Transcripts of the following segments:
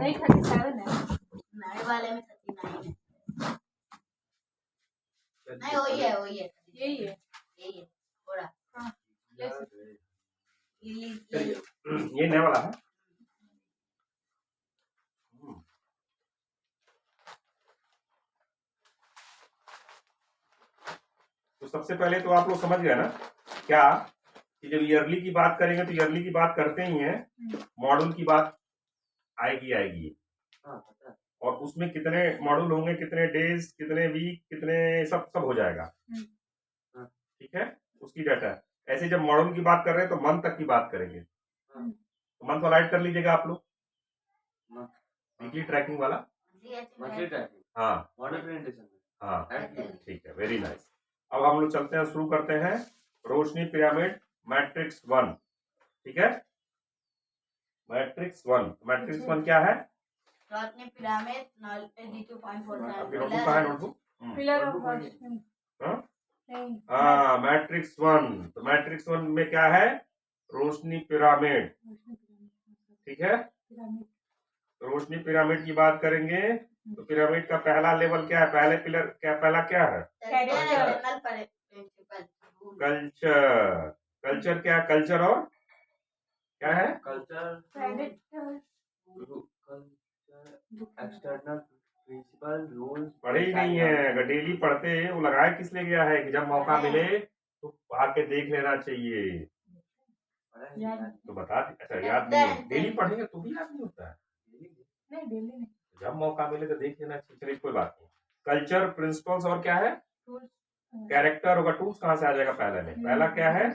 नहीं 37 है। नए वाले में 39 है। नहीं वही है यही है। यही है थोड़ा। हाँ ये नया वाला है। तो सबसे पहले तो आप लोग समझ गए ना क्या कि जब ईयरली की बात करेंगे तो ईयरली की बात करते ही हैं, मॉड्यूल की बात आएगी। और उसमें कितने मॉड्यूल होंगे, कितने डेज, कितने वीक, कितने सब हो जाएगा। ठीक है, उसकी डाटा। ऐसे जब मॉड्यूल की बात कर रहे हैं तो मंथ तक की बात करेंगे। तो मंथ वाला ऐड कर लीजिएगा आप लोग, वीकली ट्रैकिंग वाला। हाँ मॉडल प्रेजेंटेशन हाँ ठीक है, वेरी नाइस। अब हम लोग चलते हैं, शुरू करते हैं रोशनी पिरामिड मैट्रिक्स 1। ठीक है, मैट्रिक्स 1 क्या है? रोशनी पिरामिड 92.49 आपकी नोटबुक कहाँ है? नोटबुक पिलर ऑफ रोशनी। हाँ, मैट्रिक्स 1। तो मैट्रिक्स 1 में क्या है? रोशनी पिरामिड। ठीक है, रोशनी पिरामिड की बात करेंगे तो पिरामिड का पहला लेवल क्या है? पहले पिलर क्या, पहला क्या है? कल्चर। कल्चर क्या है? कल्चर और क्या है? एक्सटर्नल प्रिंसिपल रूल्स पढ़े ही नहीं है। अगर डेली पढ़ते वो लगाया किस लिए गया है कि जब मौका मिले तो आके देख लेना चाहिए। तो बता दी। अच्छा, याद नहीं है। डेली पढ़ेंगे तो भी याद नहीं होता है। नहीं डेली नहीं, जब मौका मिले तो देख लेना चाहिए। चलिए कोई बात नहीं। कल्चर, प्रिंसिपल्स और क्या है? कैरेक्टर होगा। टूल्स कहाँ से आ जाएगा पहले में? पहला क्या है?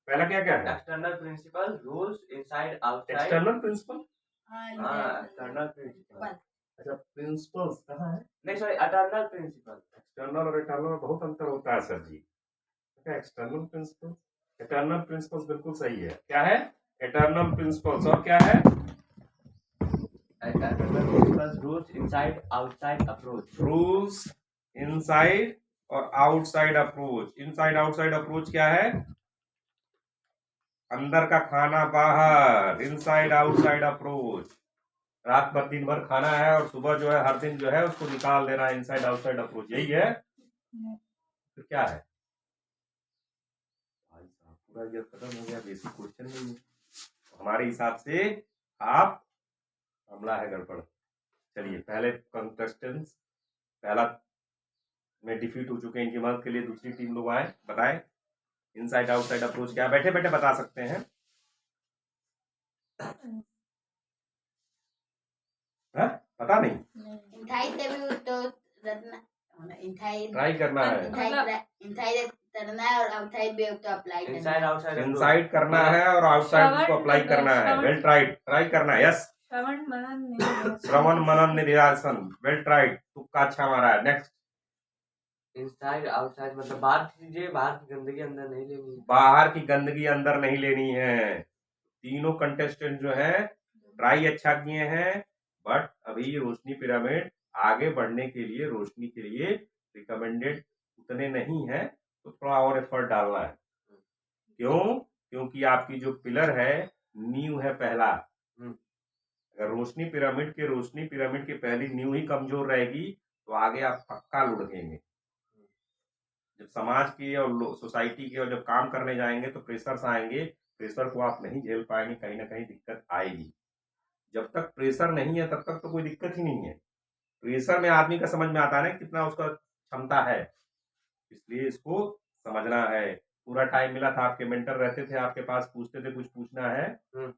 पहला क्या क्या है? External principle rules inside outside. External principle. External principle. अच्छा, प्रिंसिपल्स कहाँ है? नहीं सॉरी, अटर्नल प्रिंसिपल। एक्सटर्नल और इंटरनल में बहुत अंतर होता है सर जी। क्या एक्सटर्नल प्रिंसिपल? इटर्नल प्रिंसिपल्स बिल्कुल सही है। क्या है? Eternal principles. और क्या है? External principles rules inside outside approach. Rules inside और outside approach. Inside outside approach क्या है? अंदर का खाना बाहर। Inside outside approach. रात भर दिन भर खाना है और सुबह जो है हर दिन जो है उसको निकाल देना है। इनसाइड आउटसाइड अप्रोच यही है। तो क्या है भाई साहब? पूरा ये खत्म हो गया, बेसिक क्वेश्चन नहीं है हमारे हिसाब से। आप हमला है गड़बड़। चलिए, पहले कंटेस्टेंट्स पहला में डिफीट हो चुके हैं, इनकी मदद के लिए दूसरी टीम लोग आए। बताएं इनसाइड आउटसाइड अप्रोच क्या? बैठे बैठे बता सकते हैं। पता नहीं? ट्राई करना है। इनसाइड करना है और आउटसाइड उसको अप्लाई करना है। Well tried. ट्राई करना है। यस, श्रवण मनन निधिध्यासन। Well tried. तुक्का अच्छा मारा है। नेक्स्ट। इनसाइड आउटसाइड मतलब बाहर चीजें, बाहर की गंदगी अंदर नहीं लेनी है। बाहर की गंदगी अंदर नहीं लेनी है। तीनों कंटेस्टेंट जो है ट्राई अच्छा किए हैं, बट अभी रोशनी पिरामिड आगे बढ़ने के लिए, रोशनी के लिए रिकमेंडेड उतने नहीं है। तो थोड़ा और एफर्ट डालना है। क्यों? क्योंकि आपकी जो पिलर है नींव है पहला। अगर रोशनी पिरामिड की पहली नींव ही कमजोर रहेगी तो आगे आप पक्का लुढ़केंगे। जब समाज की और सोसाइटी की और जब काम करने जाएंगे तो प्रेशर्स आएंगे। प्रेशर को आप नहीं झेल पाएंगे, कहीं ना कहीं दिक्कत आएगी। जब तक प्रेशर नहीं है तब तक तो कोई दिक्कत ही नहीं है। प्रेशर में आदमी का समझ में आता है ना कितना उसका क्षमता है। इसलिए इसको समझना है। पूरा टाइम मिला था, आपके मेंटर रहते थे आपके पास, पूछते थे कुछ पूछना है तो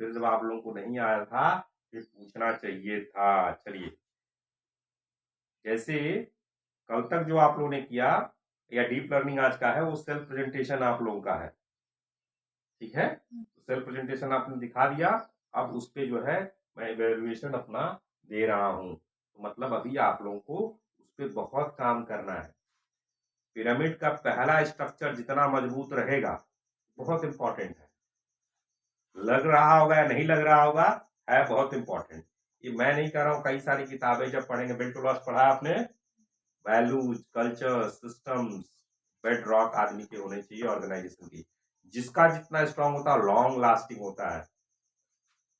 फिर जब आप लोगों को नहीं आया था फिर पूछना चाहिए था। चलिए, जैसे कल तक जो आप लोगों ने किया या डीप लर्निंग आज का है वो सेल्फ प्रेजेंटेशन आप लोगों का है। ठीक है, सेल्फ प्रेजेंटेशन आपने दिखा दिया। अब उस पे जो है मैं इवैल्यूएशन अपना दे रहा हूं। तो मतलब अभी आप लोगों को उस पे बहुत काम करना है। पिरामिड का पहला स्ट्रक्चर जितना मजबूत रहेगा बहुत इंपॉर्टेंट है। लग रहा होगा या नहीं लग रहा होगा, है बहुत इंपॉर्टेंट। ये मैं नहीं कर रहा हूँ, कई सारी किताबें जब पढ़ेंगे, बिल्ड टू लॉस पढ़ा आपने, values, culture, systems, bed rock आदमी के होने चाहिए ऑर्गेनाइजेशन की। जिसका जितना स्ट्रांग होता है लॉन्ग लास्टिंग होता है।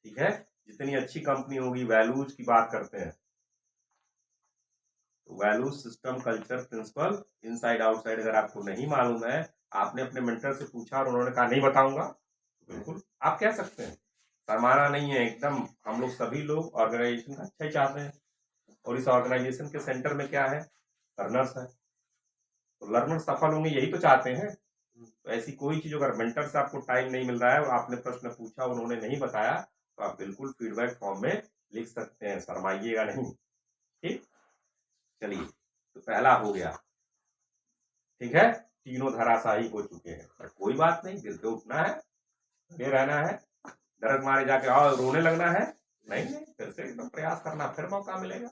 ठीक है, जितनी अच्छी कंपनी होगी, वैल्यूज की बात करते हैं, तो values, system, culture, principle, inside outside अगर आपको नहीं मालूम है, आपने अपने मेंटर से पूछा और उन्होंने कहा नहीं बताऊंगा, बिल्कुल आप कह सकते हैं, शर्माना नहीं है एकदम। हम लोग सभी लोग ऑर्गेनाइजेशन का अच्छा ही चाहते हैं, और इस ऑर्गेनाइजेशन के सेंटर में क्या है, लर्नर्स है, तो लर्नर सफल होंगे यही तो चाहते हैं। तो ऐसी कोई चीज अगर मेंटर से आपको टाइम नहीं मिल रहा है और आपने प्रश्न पूछा उन्होंने नहीं बताया, तो आप बिल्कुल फीडबैक फॉर्म में लिख सकते हैं, शर्माइएगा नहीं। ठीक, चलिए, तो पहला हो गया, ठीक है, तीनों धराशायी हो चुके हैं, पर कोई बात नहीं, गिर के उठना है, लगे रहना है, डर मारे जाके आओ रोने लगना है नहीं, फिर से एकदम प्रयास करना, फिर मौका मिलेगा।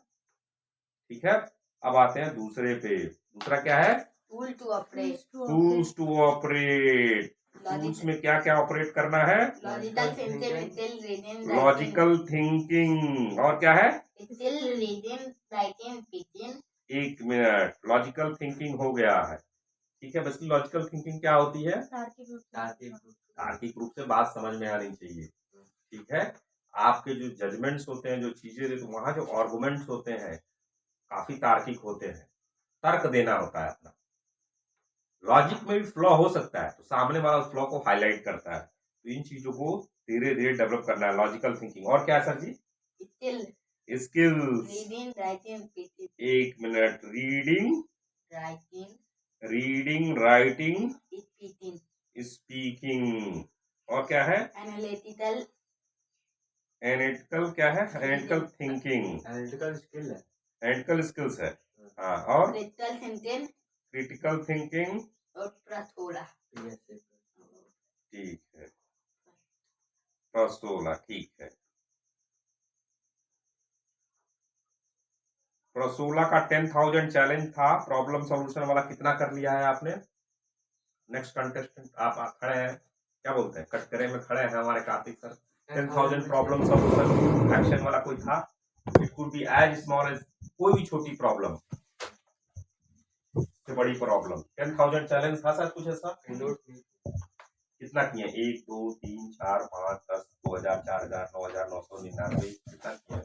ठीक है, अब आते हैं दूसरे पे। दूसरा क्या है, tool to operate, tools to operate. Tools में क्या क्या ऑपरेट करना है, लॉजिकल थिंकिंग, लॉजिकल थिंकिंग, और क्या है, एक मिनट, लॉजिकल थिंकिंग हो गया है, ठीक है। बस लॉजिकल थिंकिंग क्या होती है, तार्किक रूप से बात समझ में आनी चाहिए, ठीक है। आपके जो जजमेंट्स होते हैं, जो चीजें, तो वहां जो आर्गुमेंट्स होते हैं काफी तार्किक होते हैं, तर्क देना होता है अपना। लॉजिक में भी फ्लॉ हो सकता है, तो सामने वाला उस फ्लॉ को हाईलाइट करता है, तो इन चीजों को धीरे धीरे डेवलप करना है, लॉजिकल थिंकिंग। और क्या है सर जी, स्किल्स, रीडिंग, राइटिंग, एक मिनट, रीडिंग, राइटिंग, स्पीकिंग, और क्या है, एनालिटिकल, एनालिटिकल, क्या है, एनालिटिकल थिंकिंग, एनालिटिकल स्किल है, एनालिटिकल स्किल्स है, हाँ, और क्रिटिकल थिंकिंग क्रिटिकल थिंकिंग, और प्रथोला। ठीक है, प्रसोला, ठीक है। प्रसोला का 10,000 चैलेंज था, प्रॉब्लम सॉल्यूशन वाला कितना कर लिया है आपने। नेक्स्ट कंटेस्टेंट आप खड़े हैं, क्या बोलते हैं, कटकरे में खड़े हैं हमारे Kartik sir. 10,000 problem solution action वाला कोई था, it could be as small as, कोई भी छोटी प्रॉब्लम से बड़ी प्रॉब्लम, 10,000 चैलेंज था सर, कुछ ऐसा। कितना किए, 1 2 3 4 5 10 2000 4000 9999, कितना किए,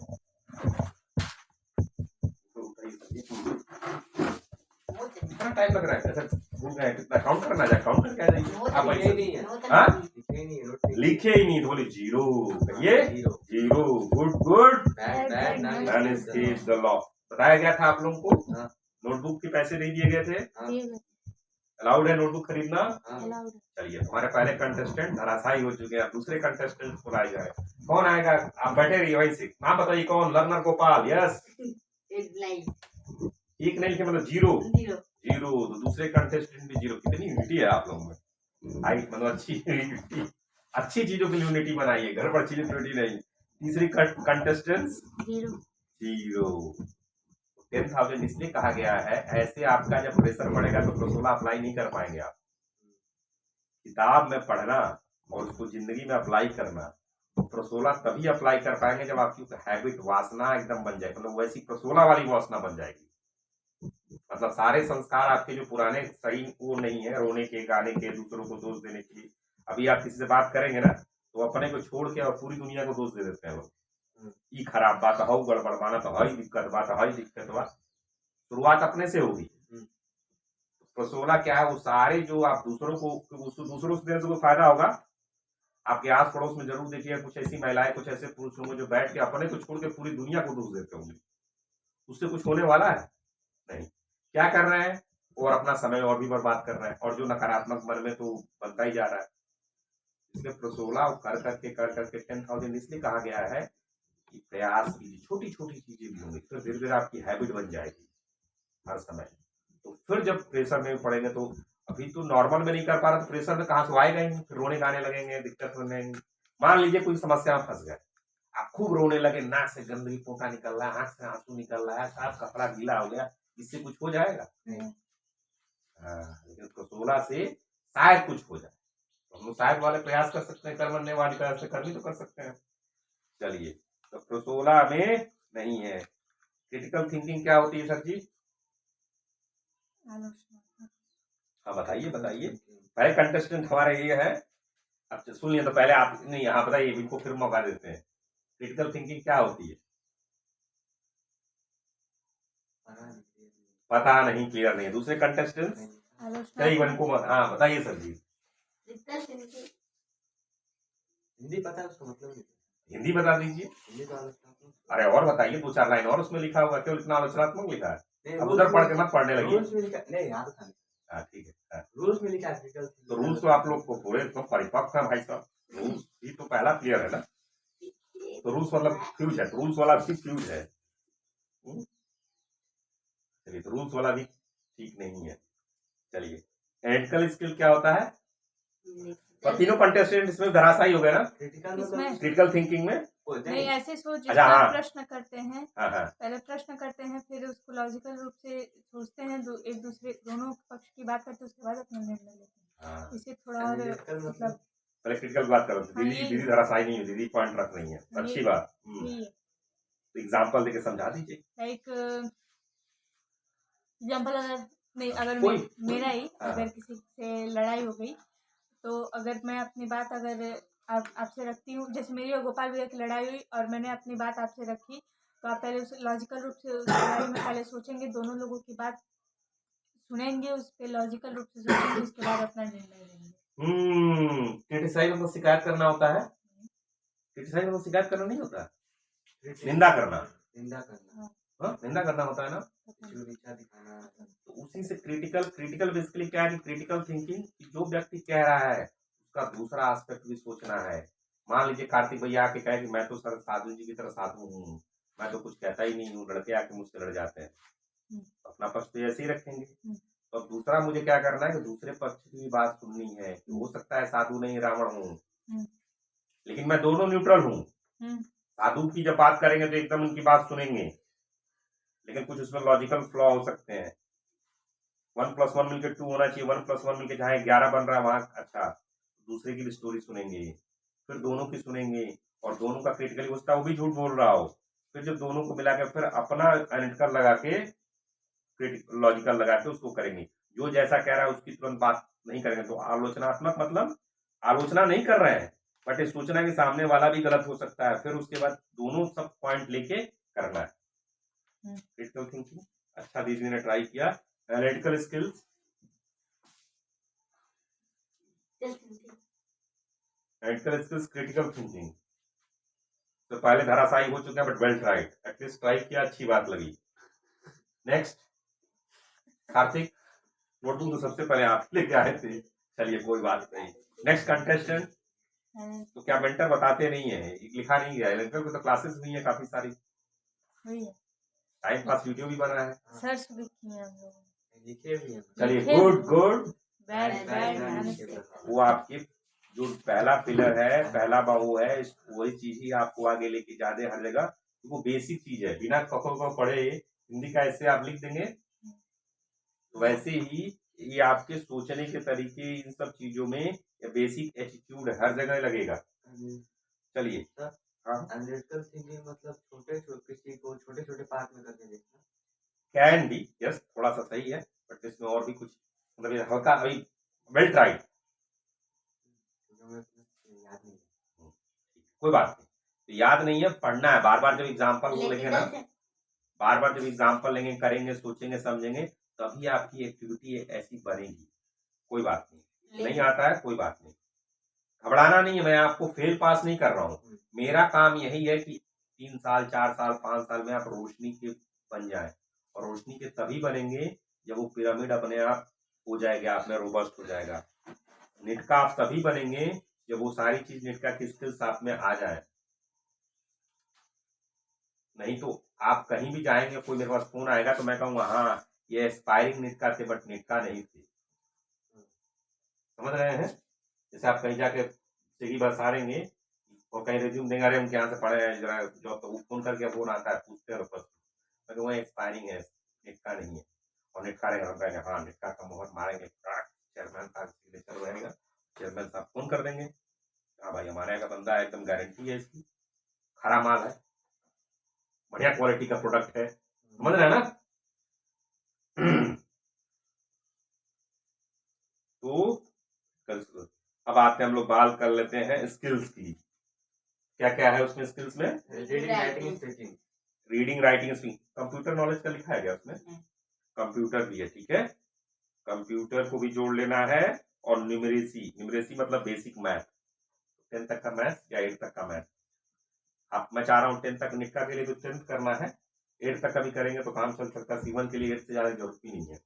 कितना टाइम लग रहा है, ऐसा भूल गए, कितना काउंट करना है, काउंट करके आ जाइए आप, ऐसे नहीं है, हाँ? लिखे लिखे ही नहीं, तो बोले जीरो, कहिए zero, good good, bad man is the law. बताया गया था आप लोगों को, हाँ। नोटबुक के पैसे नहीं दिए गए थे, अलाउड है नोटबुक खरीदना। चलिए, हमारे पहले कंटेस्टेंट धराशायी हो चुके हैं, दूसरे कंटेस्टेंट को लाए जाए, कौन आएगा, आप बैठे रहिए वहीं से, नाम बताइए कौन, लर्नर गोपाल, यस, एक नहीं लिखे मतलब जीरो, जीरो, तो दूसरे कंटेस्टेंट भी जीरो, कितनी यूनिटी है आप लोगों में, आई मतलब अच्छी यूनिटी, अच्छी चीजों की यूनिटी बनाइए, गड़बड़ चीजों की यूनिटी नहीं। तीसरी कंटेस्टेंट्स जीरो, 10,000 इसलिए कहा गया है, ऐसे आपका जब प्रेशर बढ़ेगा तो प्रसोला अप्लाई नहीं कर पाएंगे आप। किताब में पढ़ना और उसको जिंदगी में अप्लाई करना, तो प्रसोला तभी अप्लाई कर पाएंगे जब आपकी हैबिट, वासना एकदम बन जाए, मतलब वैसी प्रसोला वाली वासना बन जाएगी। मतलब सारे संस्कार आपके जो पुराने सही वो नहीं है, रोने के, गाने के, दूसरों को दोष देने के। अभी आप किसी से बात करेंगे ना, तो अपने को छोड़ के और पूरी दुनिया को दोष दे देते हैं लोग, ये खराब बात हो, गड़बड़ माना तो है, दिक्कत बात है, दिक्कत बात, शुरुआत अपने से होगी। प्रसोला क्या है, वो सारे जो आप दूसरों से देने से कोई फायदा होगा, आपके आस पड़ोस में जरूर देखिए कुछ ऐसी महिलाएं, कुछ ऐसे पुरुष होंगे जो बैठ के अपने को छोड़ के पूरी दुनिया को दोष देते होंगे, उससे कुछ होने वाला है नहीं। क्या कर रहे हैं, और अपना समय और भी बर्बाद कर रहे हैं, और जो नकारात्मक मन में तो बनता ही जा रहा है। इसलिए प्रसोला कर करके 10,000 इसलिए कहा गया है कि प्रयास कीजिए, छोटी छोटी चीजें भी होंगी, फिर धीरे धीरे आपकी हैबिट बन जाएगी हर समय। तो फिर जब प्रेशर में पड़ेंगे, तो अभी तो नॉर्मल में नहीं कर पा रहा, तो प्रेशर में कहाँ से आएगा ही, फिर रोने गाने लगेंगे, दिक्कत होने लगेंगी। मान लीजिए कोई समस्या में फंस गए, आप खूब रोने लगे, नाक से गंदगी पोटा निकल रहा है, आंख से आंसू निकल रहा है, साफ कपड़ा गीला हो गया, इससे कुछ हो जाएगा लेकिन प्रसोला से शायद कुछ हो जाए, तो हम लोग शायद वाले प्रयास कर सकते हैं, करने वाली प्रयास से करनी तो कर सकते हैं। चलिए, तो प्रसोला में नहीं है। क्रिटिकल थिंकिंग क्या होती है सर जी, हाँ बताइए बताइए, पहले कंटेस्टेंट हमारे ये है, अब सुन लिया तो पहले आप नहीं, हाँ बताइए, इनको फिर मौका देते हैं। क्रिटिकल थिंकिंग क्या होती है? पता नहीं। पता नहीं, क्लियर नहीं है। दूसरे कंटेस्टेंट्स आलोचना कई बन को हाँ बताइए सर जी। क्रिटिकल थिंकिंग हिंदी पता है उसका मतलब नहीं। हिंदी बता दीजिए। हिंदी तो आलोचनात्मक। अरे और बताइए, 2-4 लाइन और उसमें लिखा होगा, क्यों इतना आलोचनात्मक लिखा है? नहीं, अब rules उधर पढ़ में के लिखा- मत पढ़ने लगिए। rules में लिखा नहीं, यहाँ तो था नहीं। हाँ ठीक है। हाँ। रूल्स में लिखा है critical तो thinking रूल्स तो आप लोग को पूरे एकदम परिपक्व है भाई साहब। रूल्स ही तो पहला क्लियर है ना। तो रूल्स मतलब फ्यूज है, रूल्स वाला भी फ्यूज है। चलिए, तो रूल्स वाला भी ठीक नहीं है। चलिए, एनालिटिकल स्किल क्या होता है? और तीनों कंटेस्टेंट इसमें धराशायी हो गए ना critical किसमें? मतलब क्रिटिकल थिंकिंग में। नहीं, ऐसे सोच अच्छा, जिसमें हाँ। प्रश्न करते हैं, हाँ हाँ पहले प्रश्न करते हैं, फिर उसको लॉजिकल रूप से सोचते हैं, एक दूसरे दोनों पक्ष की बात करते हैं, उसके बाद अपना निर्णय लेते हैं। हाँ। इसे थोड़ा और Analytical मतलब पहले क्रिटिकल बात करो। हाँ, दीदी यही दीदी है। धराशायी नहीं है, दीदी पॉइंट रख रही है, अच्छी ये- बात। यही है। तो एग्जाम्पल देके समझा दीजिए। लाइक एग्जाम्पल अगर कोई- मेरा ही हाँ। अगर किसी से लड़ाई हो गई, तो अगर मैं अपनी बात अगर आपसे रखती हूँ, जैसे मेरी और गोपाल भैया की लड़ाई हुई और मैंने अपनी बात आपसे रखी, तो आप पहले उसे लॉजिकल रूप से उस लड़ाई में पहले सोचेंगे, दोनों लोगों की बात सुनेंगे, उस पर लॉजिकल रूप से सोचेंगे, उसके बाद अपना निर्णय लेंगे। क्रिटिसाइज मतलब शिकायत करना होता है। क्रिटिसाइज मतलब शिकायत करना नहीं होता, निंदा करना। हाँ, निंदा करना होता है ना। इच्छा दिखाना। तो उसी से क्रिटिकल बेसिकली क्या है कि क्रिटिकल थिंकिंग जो व्यक्ति कह रहा है उसका दूसरा एस्पेक्ट भी सोचना है। मान लीजिए कार्तिक भैया आके कहे कि मैं तो सर साधु जी की तरह साधु हूँ, मैं तो कुछ कहता ही नहीं हूँ, लड़के आके मुझसे लड़ जाते हैं, अपना पक्ष तो ऐसे ही रखेंगे। तो अब दूसरा मुझे क्या करना है कि दूसरे पक्ष की भी बात सुननी है कि हो सकता है साधु नहीं रावण हूँ, लेकिन मैं दोनों न्यूट्रल हूँ। साधु की जब बात करेंगे तो एकदम उनकी बात सुनेंगे, लेकिन कुछ उसमें लॉजिकल फ्लॉ हो सकते हैं। 1+1 मिलकर 2 होना चाहिए, 1+1 मिलकर जहाँ 11 बन रहा है वहां अच्छा, दूसरे की भी स्टोरी सुनेंगे, फिर दोनों की सुनेंगे, और दोनों का क्रिटिकली उसका वो भी झूठ बोल रहा हो, फिर जब दोनों को मिला के फिर अपना एनालिटिकल लगा के लॉजिकल लगा के उसको करेंगे। जो जैसा कह रहा है उसकी तुरंत बात नहीं करेंगे। तो आलोचनात्मक मतलब आलोचना नहीं कर रहे हैं, बट ये सोचना कि सामने वाला भी गलत हो सकता है, फिर उसके बाद दोनों सब पॉइंट लेके करना है। क्रिटिकल थिंकिंग अच्छा दीदी ने ट्राई किया। Analytical skills, analytical skills, critical thinking तो पहले धराशायी हो चुके हैं, but well tried, at least try किया, अच्छी बात लगी। नेक्स्ट कार्तिक, नोटबुक तो सबसे पहले आप लेके आए थे, चलिए कोई बात नहीं। नेक्स्ट कंटेस्टेंट, तो क्या मेंटर बताते नहीं है, लिखा नहीं गया है, मेंटर को तो क्लासेस हुई है काफी सारी, टाइम पास वीडियो भी बना है, सर्च भी किए हम लोग, लिखे भी हैं। चलिए गुड गुड। बैड वो आपके जो पहला पिलर है, पहला वो है, वही चीज ही आपको आगे लेके जा दे हर जगह। वो बेसिक चीज है, बिना कखो को पढ़े हिंदी का ऐसे आप लिख देंगे, तो वैसे ही ये आपके सोचने के तरीके इन सब चीजों में बेसिक एटीट्यूड हर जगह लगेगा। चलिए, एनालिटिकल थिंकिंग मतलब किसी को छोटे छोटे पार्ट में करके देखना। कैन बी, यस, थोड़ा सा सही है, बट इसमें और भी कुछ मतलब ये हल्का अभी वेल ट्राइड, याद नहीं। कोई बात नहीं। तो याद नहीं है, पढ़ना है, बार बार जब एग्जाम्पल वो लेंगे ना, बार बार जब एग्जाम्पल लेंगे, करेंगे, सोचेंगे, समझेंगे, तभी आपकी एक्टिविटी ऐसी बनेगी। कोई बात नहीं, नहीं आता है कोई बात नहीं, घबराना नहीं है। मैं आपको फेल पास नहीं कर रहा हूँ, मेरा काम यही है कि 3 साल 4 साल 5 साल में आप रोशनी के बन जाए, और रोशनी के तभी बनेंगे जब वो पिरामिड अपने आप हो जाएगा, आप में रोबस्ट हो जाएगा। निटका आप तभी बनेंगे जब वो सारी चीज निटका की स्किल्स आप में आ जाए। नहीं तो आप कहीं भी जाएंगे, कोई मेरे पास फोन आएगा तो मैं कहूँगा हाँ ये एस्पायरिंग निटका थे, बट निटका नहीं थे। समझ रहे हैं? जैसे आप कहीं जाके सीढ़ी बरसारेंगे और कहीं रिज्यूम देंगे, अरे उनके यहाँ से पढ़े हैं जरा जॉब, तो फोन करके फोन आता है, पूछते हैं बस, मैं कहूँगा एक्सपायरिंग है, निटका नहीं है। और निटका रहेगा, हम कहेंगे हाँ निटका का मोहर मारेंगे, चेयरमैन साहब सिग्नेचर रहेगा, चेयरमैन साहब फोन कर देंगे, हाँ भाई हमारे यहाँ का बंदा है, एकदम गारंटी है इसकी, खरा माल है, बढ़िया क्वालिटी का प्रोडक्ट है। समझ रहे हैं ना? तो अब आते हैं हम लोग बात कर लेते हैं स्किल्स की। क्या क्या है उसमें स्किल्स में? Reading writing speaking. Reading writing speaking. Computer knowledge का लिखा है क्या उसमें? कंप्यूटर भी है, ठीक है। कंप्यूटर को भी जोड़ लेना है और न्यूमेरेसी, न्यूमेरेसी मतलब बेसिक मैथ, 10 तक का मैथ या 8 तक का मैथ। आप मैं चाह रहा हूँ 10 तक निक्का के लिए तो 10th करना है, 8 तक का भी करेंगे तो काम चल सकता है। C1 के लिए 8 से ज्यादा जरूरत ही नहीं है,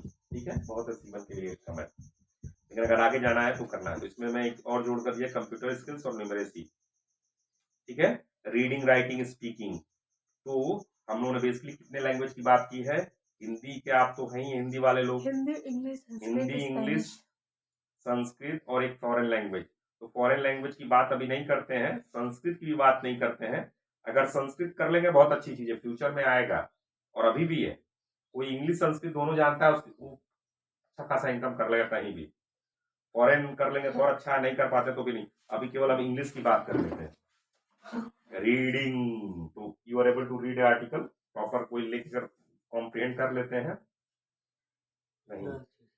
ठीक है, बहुत है C1 के लिए 8 का मैथ। लेकिन अगर आगे जाना है तो करना है, तो इसमें मैं एक और जोड़ कर दिया, कंप्यूटर स्किल्स और न्यूमेरेसी, ठीक है। रीडिंग राइटिंग स्पीकिंग, तो हम लोगों ने बेसिकली कितने लैंग्वेज की बात की है? हिंदी के आप तो हैं ही हिंदी वाले लोग, Hindi, English, Hindi, Sanskrit, English, Spanish. Sanskrit और एक फॉरेन लैंग्वेज। तो फॉरेन लैंग्वेज की बात अभी नहीं करते हैं, संस्कृत की भी बात नहीं करते हैं। अगर संस्कृत कर लेंगे बहुत अच्छी चीज है, फ्यूचर में आएगा और अभी भी है। कोई इंग्लिश संस्कृत दोनों जानता है वो अच्छा खासा इनकम कर लेगा कहीं भी। फॉरेन कर लेंगे तो और अच्छा, नहीं कर पाते तो भी नहीं। अभी केवल अब इंग्लिश की बात कर लेते हैं। रीडिंग, तो you are able to read article proper, कोई लिखकर कॉम्प्रिहेंड कर लेते हैं नहीं?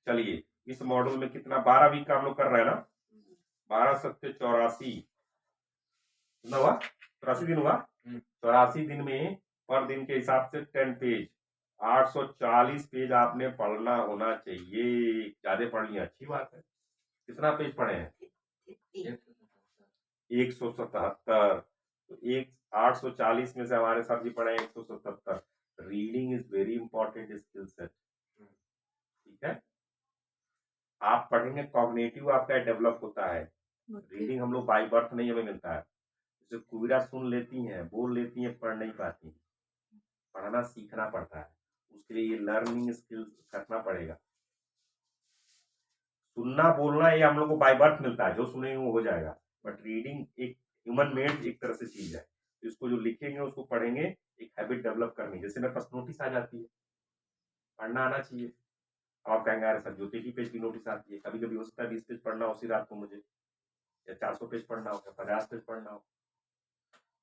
चलिए, इस मॉड्यूल में कितना 12 वीक का हम लोग कर रहे हैं ना, 12 सत्ते 84 कितना हुआ? 84 दिन हुआ। 84 दिन में पर दिन के हिसाब से 10 पेज, 840 पेज आपने पढ़ना होना चाहिए। ज्यादा पढ़ लिया अच्छी बात है। कितना पेज पढ़े हैं? 177। तो एक 840 में से हमारे साथ भी पढ़े 177। Reading is very important skill set, ठीक है। आप पढ़ेंगे कॉग्निटिव आपका डेवलप होता है। रीडिंग हम लोग बाय बर्थ नहीं हमें मिलता है। जैसे कुबीरा सुन लेती हैं, बोल लेती हैं, पढ़ नहीं पाती, पढ़ना सीखना पड़ता है। उसके लिए ये लर्निंग स्किल्स करना पड़ेगा। सुनना बोलना ये हम लोग को बाय बर्थ मिलता है, जो सुनेंगे वो हो जाएगा। बट रीडिंग एक ह्यूमन मेड एक तरह से चीज है, इसको जो लिखेंगे उसको पढ़ेंगे, एक हैबिट डेवलप करनी। जैसे मेरे पास नोटिस आ जाती है, पढ़ना आना चाहिए। आप कहेंगे अरे सर ज्योति की पेज की नोटिस आती है, कभी कभी हो सकता है 20 पेज पढ़ना उसी रात को मुझे, या 400 पेज पढ़ना हो, या 50 पेज पढ़ना हो,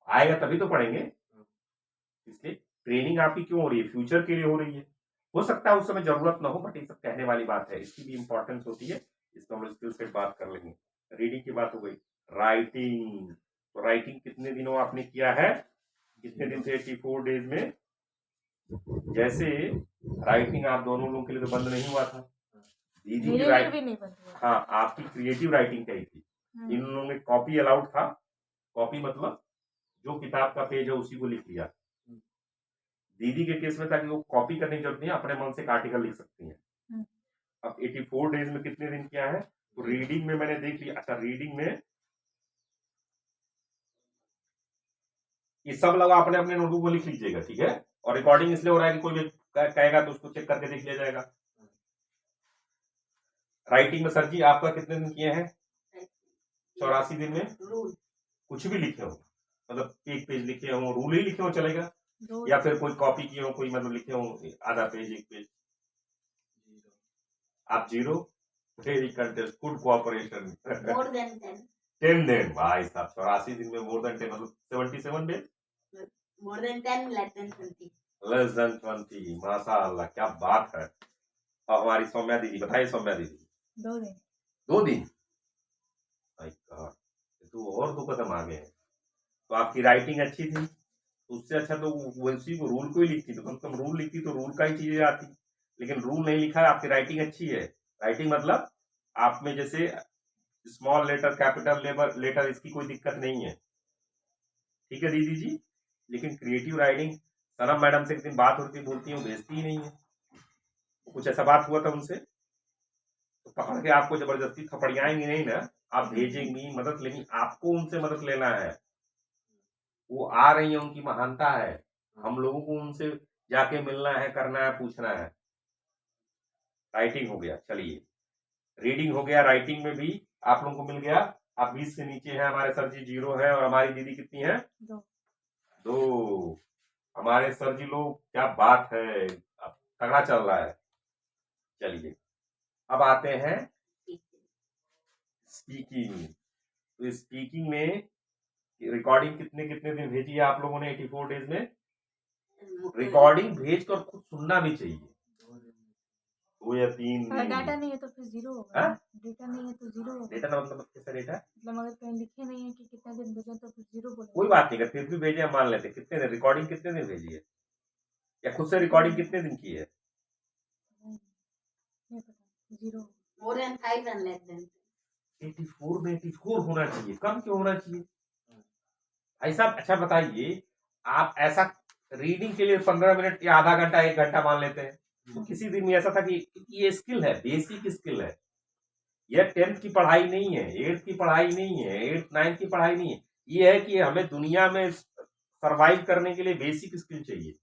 आएगा तभी तो पढ़ेंगे। इसलिए ट्रेनिंग आपकी क्यों हो रही है? फ्यूचर के लिए हो रही है। हो सकता है उस समय जरूरत ना हो, बट ये सब कहने वाली बात है, इसकी भी इंपॉर्टेंस होती है। इसको हम स्किल सेट बात कर लेंगे। रीडिंग की बात हो गई। राइटिंग, तो राइटिंग कितने दिनों आपने किया है? कितने दिन से? 84 डेज में। जैसे राइटिंग आप दोनों लोगों के लिए तो बंद नहीं हुआ था, दीदी की मेरे लिए राइटिंग भी नहीं बंद हुआ। हाँ, आपकी क्रिएटिव राइटिंग कही थी। इन लोगों में कॉपी अलाउड था। कॉपी मतलब जो किताब का पेज है उसी को लिख लिया। दीदी के केस में था कि वो कॉपी करने की जरूरत नहीं है, अपने मन से एक आर्टिकल लिख सकती हैं। अब 84 डेज में कितने दिन किया है? तो रीडिंग में मैंने देख लिया। अच्छा, रीडिंग में ये सब लोग अपने अपने नोटबुक में लिख लीजिएगा, ठीक है। और रिकॉर्डिंग इसलिए हो रहा है कि कोई भी कहेगा तो उसको चेक करके देख लिया जाएगा। राइटिंग में सर जी आपका कितने दिन किए हैं? 84 दिन में रूल कुछ भी लिखे हो, मतलब एक पेज लिखे हो, रूल ही लिखे हो चलेगा, दो या फिर कोई कॉपी किए हो, कोई मतलब लिखे हो आधा पेज, एक पेज। आप 0। Very contest, good cooperation. More than 10 10 दिन भाई साहब, 84 दिन में मोर देन 10 मतलब 77 days, more than 10 less than 20 less than 20। माशाअल्लाह, क्या बात है। और हमारी सौम्या दीदी, बताइए सौम्या दीदी। 2 दिन। 2 दिन, माय गॉड, तो और 2 कदम आगे हैं। तो आपकी राइटिंग अच्छी थी, उससे अच्छा तो उसी को रूल को ही लिखती, तो कम से कम रूल लिखती तो रूल का ही चीजें आती। लेकिन रूल नहीं लिखा है, आपकी राइटिंग अच्छी है। राइटिंग मतलब आप में जैसे स्मॉल लेटर, कैपिटल लेटर, इसकी कोई दिक्कत नहीं है, ठीक है दीदी जी। लेकिन क्रिएटिव राइटिंग, सनम मैडम से एक दिन बात होती, बोलती है वो भेजती ही नहीं है। कुछ ऐसा बात हुआ था उनसे, तो पकड़ के आपको जबरदस्ती थपड़ियाएंगी नहीं ना, आप भेजेंगी मदद, लेकिन आपको उनसे मदद लेना है। वो आ रही है, उनकी महानता है, हम लोगों को उनसे जाके मिलना है, करना है, पूछना है। राइटिंग हो गया, चलिए रीडिंग हो गया। राइटिंग में भी आप लोगों को मिल गया। आप 20 से नीचे है, हमारे सर जी 0 है, और हमारी दीदी कितनी है? 2। हमारे सर जी लोग, क्या बात है, अब तगड़ा चल रहा है। चलिए अब आते हैं स्पीकिंग। तो स्पीकिंग में रिकॉर्डिंग कितने कितने दिन भेजी है आप लोगों ने 84 डेज में? रिकॉर्डिंग भेज कर खुद सुनना भी चाहिए। 2 या 3 अगर दिन। डाटा नहीं है तो फिर जीरो होगा हाँ? ना। डेटा नहीं है तो जीरो होगा। डेटा का मतलब कैसा डेटा? मतलब अगर कहीं लिखे नहीं है कि कितना दिन भेजा तो फिर जीरो कोई बोलेगा। बात नहीं, अगर फिर भी भेजे हम मान लेते हैं। कितने दिन रिकॉर्डिंग कितने दिन भेजी है, या खुद से रिकॉर्डिंग कितने दिन की है? नहीं पता, zero. More than 5 and less than 10. 84 में 84 होना चाहिए, कम क्यों होना चाहिए भाई साहब? अच्छा बताइए, आप ऐसा रीडिंग के लिए 15 मिनट या आधा घंटा 1 घंटा मान लेते हैं, तो किसी दिन में ऐसा था कि ये स्किल है, बेसिक स्किल है। यह 10th की पढ़ाई नहीं है, 8th की पढ़ाई नहीं है, 8th 9th की पढ़ाई नहीं है। ये है कि हमें दुनिया में सरवाइव करने के लिए बेसिक स्किल चाहिए।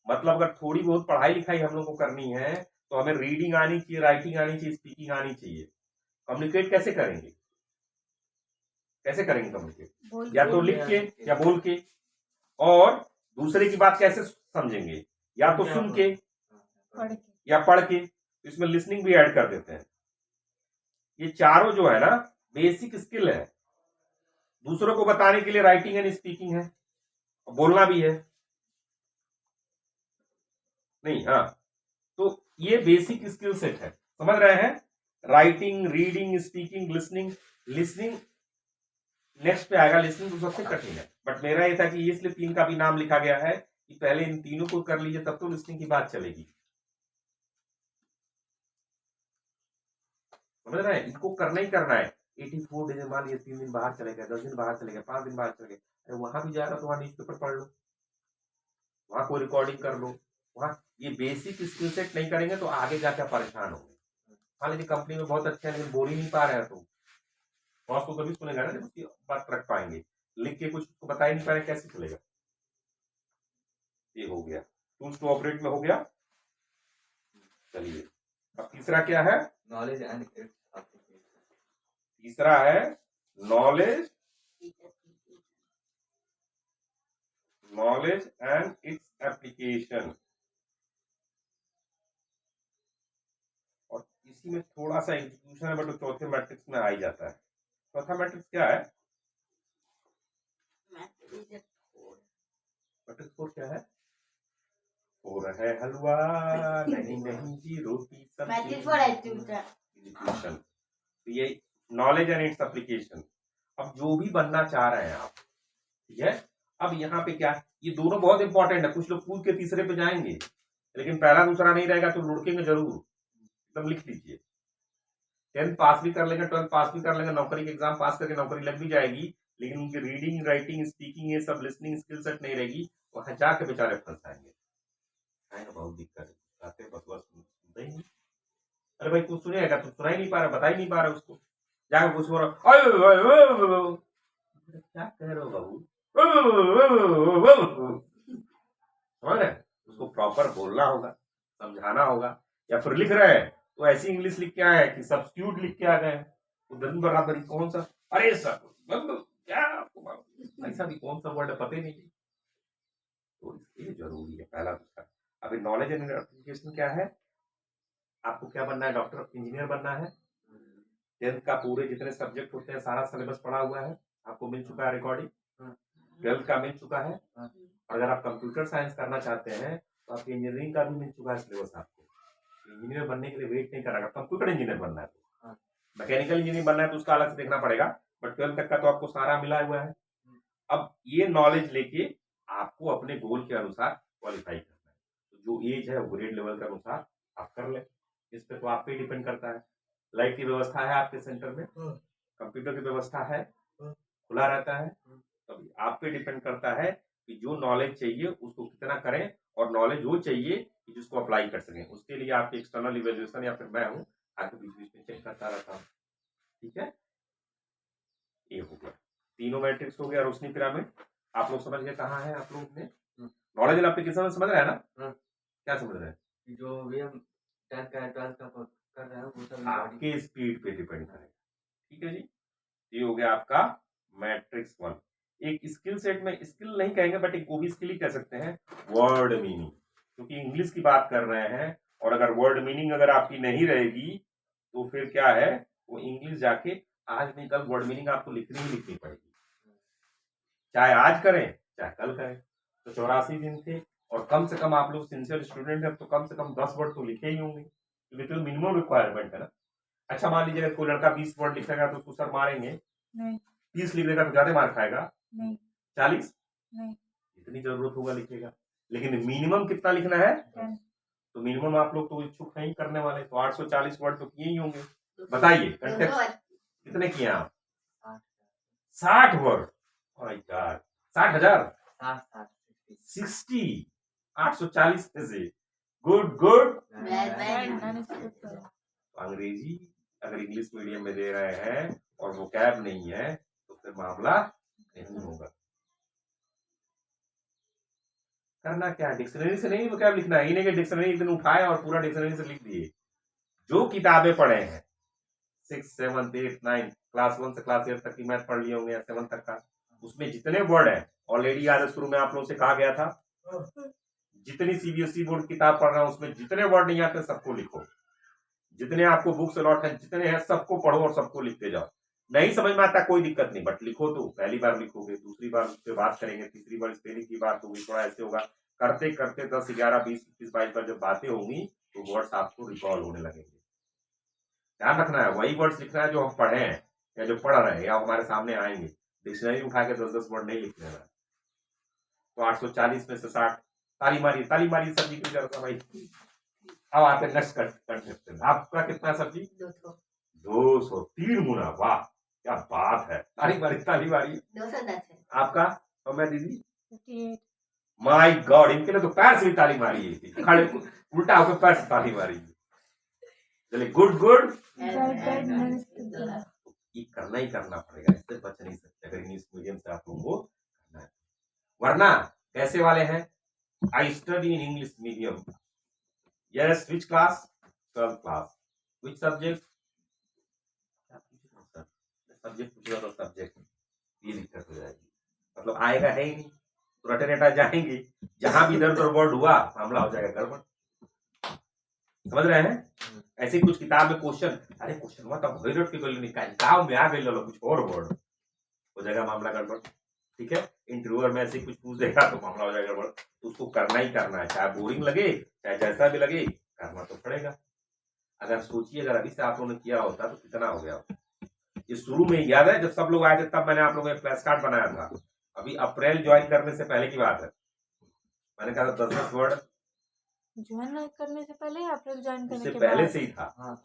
मतलब अगर थोड़ी बहुत पढ़ाई लिखाई हम लोग को करनी है तो हमें रीडिंग आनी चाहिए, राइटिंग आनी चाहिए, स्पीकिंग आनी चाहिए। कम्युनिकेट कैसे करेंगे? कैसे करेंगे कम्युनिकेट? बोल या तो के। लिख के या बोल के। और दूसरे की बात कैसे समझेंगे? या तो सुन के पढ़ के। या पढ़ के। तो इसमें लिसनिंग भी ऐड कर देते हैं। ये चारों जो है ना बेसिक स्किल है। दूसरों को बताने के लिए राइटिंग एंड स्पीकिंग है, और बोलना भी है नहीं। हाँ, तो ये बेसिक स्किल सेट है, समझ रहे हैं? Writing, reading, speaking, listening. Listening next पे आएगा, लिसनिंग तो सबसे कठिन है। बट मेरा ये था कि इसलिए 3 का भी नाम लिखा गया है कि पहले इन तीनों को कर लीजिए, तब तो लिसनिंग की बात चलेगी। समझ रहे हैं? इनको करना ही करना है। 84 डेज, मान लीजिए 3 दिन बाहर चले गए, 10 दिन बाहर चले गए, 5 दिन बाहर चले गए, अरे वहां भी जा रहा तो वहां न्यूज पेपर पढ़ लो, वहां कोई रिकॉर्डिंग कर लो। वहां ये बेसिक स्किल सेट नहीं करेंगे तो आगे जाकर परेशान होंगे। मान लीजिए कंपनी में बहुत अच्छा है लेकिन बोल ही नहीं पा रहे हैं, तो बॉस तो कभी सुनेगा ना जब उसकी बात रख पाएंगे। लिख के कुछ उसको बता ही नहीं पाए, कैसे चलेगा? ये हो गया, टूल्स टू ऑपरेट में हो गया। चलिए, अब तीसरा क्या है? Knowledge and its application. तीसरा है knowledge, knowledge and its application. और इसी में थोड़ा सा एग्जीक्यूशन है, बट वो चौथे मैट्रिक्स में आ ही जाता है। चौथा मैट्रिक्स क्या है? मैट्रिक्स 4 क्या है? 4 है हलवा, नहीं नहीं जी रोटी सब्जी। Matrix 4 execution. तो ये नॉलेज एंड इट्स एप्लीकेशन। अब जो भी बनना चाह रहे हैं आप, ठीक है? अब यहाँ पे क्या, ये दोनों बहुत इंपॉर्टेंट है। कुछ लोग कूद के तीसरे पे जाएंगे, लेकिन पहला दूसरा नहीं रहेगा तो लुढ़केंगे जरूर। एकदम लिख लीजिए। 10th पास भी कर लेंगे, 12th पास भी कर लेंगे, नौकरी के एग्जाम पास करके नौकरी लग भी जाएगी, लेकिन उनकी रीडिंग, राइटिंग, स्पीकिंग, ये सब लिसनिंग स्किल सेट नहीं रहेगी। वहां जाके बेचारे फंस जाएंगे। बहुत दिक्कत है, बस सुनते ही नहीं। अरे भाई तू सुनेगा, तू सुना ही नहीं पा रहा, बता ही नहीं पा रहा उसको। जाकर कुछ हो रहा, क्या कह रहे हो बाबू? समझ रहे? उसको प्रॉपर बोलना होगा, समझाना होगा। या फिर लिख रहे हैं तो ऐसी इंग्लिश लिख के आए हैं कि सब्स्टिट्यूट लिख के आ गए। उधर बराबरी कौन सा, अरे सर क्या ऐसा भी कौन सा वर्ड है पता ही नहीं। तो इसलिए जरूरी है पहला दूसरा। अभी नॉलेज एंड एप्लीकेशन क्या है? आपको क्या बनना है? डॉक्टर, इंजीनियर बनना है। 10th का पूरे जितने सब्जेक्ट होते हैं सारा सिलेबस पढ़ा हुआ है, आपको मिल चुका है रिकॉर्डिंग। 12th का मिल चुका है। अगर आप कंप्यूटर साइंस करना चाहते हैं तो आपकी इंजीनियरिंग का भी मिल चुका है सिलेबस आपको। इंजीनियर बनने के लिए वेट नहीं करना। कंप्यूटर इंजीनियर बनना है तो, मैकेनिकल इंजीनियर बनना है तो उसका अलग से देखना पड़ेगा। बट 12th तक का तो आपको सारा मिला हुआ है। अब ये नॉलेज लेके आपको अपने गोल के अनुसार क्वालिफाई करना है। तो जो एज है वो ग्रेड लेवल के अनुसार आप कर ले। इस पे तो आप पे डिपेंड करता है। लाइट की व्यवस्था है आपके सेंटर में, कंप्यूटर की व्यवस्था है, खुला रहता है। तभी आप पे डिपेंड करता है कि जो नॉलेज चाहिए उसको कितना करें, और नॉलेज वो चाहिए कि जिसको अप्लाई कर सकें। उसके लिए आपकी एक्सटर्नल इवेल्युएशन या फिर मैं हूँ आके बीच बीच में चेक करता रहता हूँ। ठीक है, ये हो गया, तीनों मैट्रिक्स हो गया। रोशनी पिरामिड आप लोग समझ गए कहाँ है आप लोग ने? नॉलेज एंड एप्लीकेशन समझ रहे हैं ना? क्या समझ रहे हैं? जो भी हम 10th का 12th का कर रहे हैं वो सब आपके स्पीड पे डिपेंड करेगा। ठीक है जी, ये हो गया आपका मैट्रिक्स 1। एक स्किल सेट में, स्किल नहीं कहेंगे बट एक वो भी स्किल ही कह सकते हैं, वर्ड मीनिंग। क्योंकि इंग्लिश की बात कर रहे हैं, और अगर वर्ड मीनिंग अगर आपकी नहीं रहेगी तो फिर क्या है, वो इंग्लिश जाके आज नहीं कल वर्ड मीनिंग आपको लिखनी ही लिखनी पड़ेगी, चाहे आज करें चाहे कल करें। तो 84 दिन थे, और कम से कम आप लोग सिंसियर स्टूडेंट हैं तो कम से कम 10 वर्ड तो लिखे ही होंगे। क्योंकि तो मिनिमम रिक्वायरमेंट है ना। अच्छा मान लीजिए कोई लड़का 20 वर्ड लिखेगा तो उसको सर मारेंगे, नहीं 30 लिख देगा तो ज्यादा मार खाएगा, नहीं 40 नहीं जितनी जरूरत होगा लिखेगा। लेकिन मिनिमम कितना लिखना है, 10 तो मिनिमम आप लोग तो इच्छुक नहीं करने वाले, तो 840 वर्ड तो किए ही होंगे। बताइए कंटेक्स्ट कितने किए आप? 60 वर्ड। माय गॉड, 60,000, 60, 840 में से। Good good. अंग्रेजी अगर इंग्लिश मीडियम में दे रहे हैं और वोकैब नहीं है तो फिर मामला नहीं होगा। करना क्या है, डिक्शनरी से नहीं वोकैब लिखना है। इन्हें कि डिक्शनरी एक दिन उठाए और पूरा डिक्शनरी से लिख दिए। जो किताबें पढ़े हैं 6, 7, 8, 9 क्लास 1 से क्लास 8 तक की मैथ पढ़ लिए होंगे या 7 तक का, उसमें जितने वर्ड है ऑलरेडी याद है, शुरू में आप लोगों से कहा गया था जितनी सीबीएसई बोर्ड किताब पढ़ रहा है उसमें जितने वर्ड नहीं आते सबको लिखो, जितने आपको बुक से लौट है जितने हैं सबको पढ़ो और सबको लिखते जाओ। नहीं समझ में आता कोई दिक्कत नहीं, बट लिखो तो पहली बार लिखोगे, दूसरी बार उस पर बात करेंगे, तीसरी बार स्पेलिंग की बात होगी, थोड़ा ऐसे होगा, करते करते 10, 11, 20, 21, 22 बार जब बातें होंगी तो वर्ड्स आपको रिकॉल होने लगेंगे। ध्यान रखना है वही वर्ड्स लिखना है जो हम पढ़े हैं या जो पढ़ रहे हैं या हमारे सामने आएंगे। डिक्शनरी उठा के 10-10 वर्ड नहीं लिखने हैं। तो 840 में से 60। ताली मारी सब्जी की जरूरत भाई। अब आते नेक्स्ट कंटेस्टेंट, आपका कितना सब्जी? 200, 3 गुना, वाह क्या बात है। ताली मारी। 210 है। आपका? और मैं दीदी 58 माय गॉड, इनके लिए तो पैर से भी ताली मारी है, खड़े उल्टा होकर पैर से ताली मारी। चलिए गुड गुड। ये करना ही करना पड़ेगा, इससे बच नहीं सकते अगर इंग्लिश मीडियम से आप लोगों को करना है। वरना कैसे वाले हैं? I study in English medium. Yes, which class? 12th class. Which subject? Subject पूछेगा तो सब्जेक्ट, ये दिक्कत हो जाएगी। मतलब आएगा है ही नहीं, तो रटे रटा जाएंगे, जहां भी इधर उधर वर्ड हुआ मामला हो जाएगा गड़बड़। समझ रहे हैं? ऐसी कुछ किताब में क्वेश्चन, अरे क्वेश्चन हुआ तब रट के बोले निकाल, गाँव में आ गए लो कुछ और वर्ड, हो जाएगा मामला गड़बड़। ठीक है, इंटरव्यूअर में ऐसे कुछ पूछ देगा तो मामला हो जाएगा गड़बड़। तो उसको करना ही करना है, चाहे बोरिंग लगे चाहे जैसा भी लगे, करना तो पड़ेगा। अगर सोचिए अगर अभी से आप लोगों ने किया होता तो कितना हो गया होता। ये शुरू में याद है जब सब लोग आए थे तब मैंने आप लोगों को फ्लैश कार्ड बनाया था। अभी अप्रैल ज्वाइन करने से पहले की बात है, मैंने कहा था 10-10 वर्ड ज्वाइन करने से पहले या अप्रैल ज्वाइन करने उससे के पहले बाद? से ही था।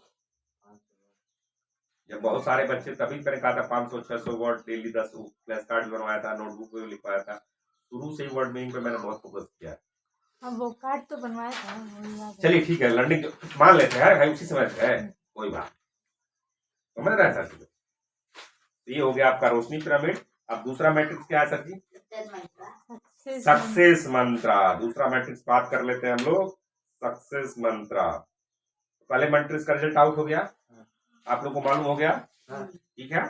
जब बहुत सारे बच्चे, तभी मैंने कहा था 500-600 वर्ड डेली, 10 फ्लैश कार्ड बनवाया था, नोटबुक में लिखवाया था। शुरू से ही वर्ड मीनिंग पे मैंने बहुत फोकस किया। हाँ वो कार्ड तो बनवाया था, वो याद है। चलिए ठीक है, लर्निंग मान लेते हैं भाई, उसी समय है कोई बात, समझ रहे हैं सर जी? ये हो गया आपका रोशनी पिरामिड। अब दूसरा मैट्रिक्स क्या है सर जी? सक्सेस मंत्रा। दूसरा मैट्रिक्स बात कर लेते हैं हम लोग, सक्सेस मंत्रा। पहले मैट्रिक्स का रिजल्ट आउट हो गया, आप लोग को मालूम हो गया। ठीक है,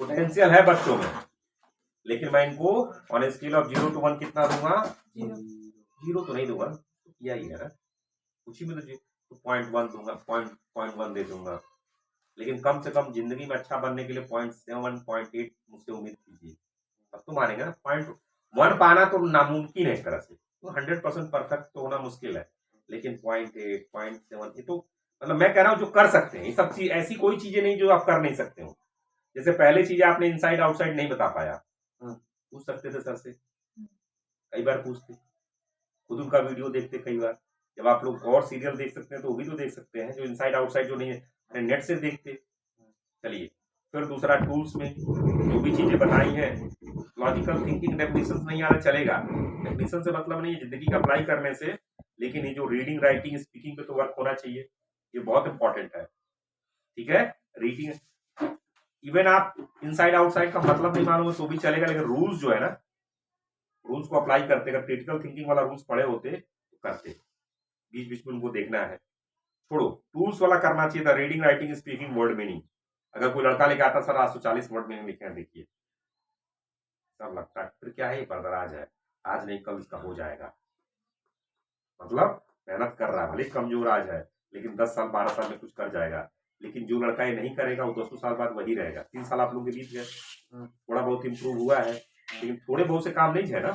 पोटेंशियल है बच्चों में, लेकिन मैं इनको ऑन स्केल ऑफ 0 to 1 कितना दूंगा? 0 तो नहीं दूंगा, किया ही है ना, कुछ ही में तो 0.1 दूंगा, 0.1 दे दूंगा। लेकिन कम से कम जिंदगी में अच्छा बनने के लिए 0.7, 0.8 मुझसे उम्मीद कीजिए, अब तो मानेगा ना। 0.1 पाना तो नामुमकिन है एक तरह से, तो 100% परफेक्ट तो होना मुश्किल है, लेकिन 0.8, 0.7 ये तो मतलब मैं कह रहा हूँ जो कर सकते हैं। ये सब चीज ऐसी कोई चीजें नहीं जो आप कर नहीं सकते हो। जैसे पहले चीजें आपने इनसाइड आउटसाइड नहीं बता पाया, पूछ सकते थे सर से, कई बार पूछते, खुद उनका वीडियो देखते कई बार। जब आप लोग और सीरियल देख सकते हैं तो वो भी तो देख सकते हैं, जो इनसाइड आउटसाइड जो नहीं है नेट से देखते। चलिए फिर दूसरा, टूल्स में जो भी चीजें बताई हैं, लॉजिकल थिंकिंग डेफिनेशन नहीं आना चलेगा, डेफिनेशन से मतलब नहीं है जिंदगी का अप्लाई करने से, लेकिन ये जो रीडिंग राइटिंग स्पीकिंग पे तो वर्क होना चाहिए, ये बहुत इंपॉर्टेंट है। ठीक है, रीडिंग इवन आप इनसाइड आउटसाइड का मतलब नहीं मालूम है तो भी चलेगा, लेकिन रूल्स जो है ना, रूल्स को अप्लाई करते, अगर क्रिटिकल थिंकिंग वाला रूल्स पढ़े होते तो करते, बीच बीच में उनको देखना है। छोड़ो, टूल्स वाला करना चाहिए था, reading writing speaking word meaning. अगर कोई लड़का लेके आता सर 840 वर्ड मीनिंग लिखे हैं, देखिए सब लगता है फिर क्या है, ये बर्दराज है, आज नहीं कल इसका हो जाएगा। मतलब मेहनत कर रहा है, भले कमजोर आज है, लेकिन 10 साल 12 साल में कुछ कर जाएगा। लेकिन जो लड़का ये नहीं करेगा वो 200 साल बाद वही रहेगा। 3 साल आप लोगों के बीत गए, थोड़ा बहुत इंप्रूव हुआ है, लेकिन थोड़े बहुत से काम नहीं है ना,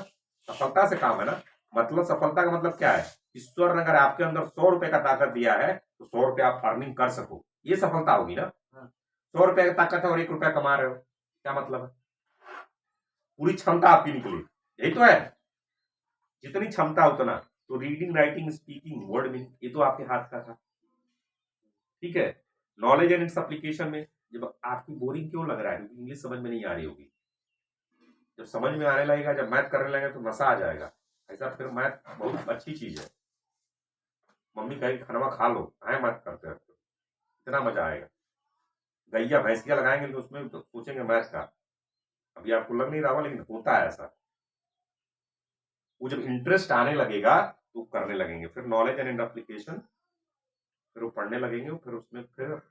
सफलता से काम है ना। मतलब सफलता का मतलब क्या है? ईश्वर ने अगर आपके अंदर 100 रुपए का ताकत दिया है तो 100 रुपए आप अर्निंग कर सको, ये सफलता होगी ना। हाँ। 100 रुपए की ताकत है और 1 रुपया कमा रहे हो, क्या मतलब है? पूरी क्षमता आपकी निकली, यही तो है। जितनी क्षमता उतना। तो reading, writing, speaking, word meaning, ये तो आपके हाथ का था। ठीक है। नॉलेज एंड इट्स एप्लीकेशन में जब आपकी बोरिंग क्यों लग रहा है? इंग्लिश समझ में नहीं आ रही होगी। जब समझ में आने लगेगा, जब मैथ करने लगेगा तो मजा आ जाएगा। ऐसा फिर मैथ बहुत अच्छी चीज है। मम्मी कहेगी खाना खा लो, आए मैथ करते हैं, इतना मजा आएगा। गैया भैंसिया लगाएंगे तो उसमें तो सोचेंगे मैथ का। अभी आपको लग नहीं रहा होगा, लेकिन होता है ऐसा। वो जब इंटरेस्ट आने लगेगा तो करने लगेंगे। फिर नॉलेज एंड एप्लीकेशन, फिर वो पढ़ने लगेंगे, फिर उसमें फिर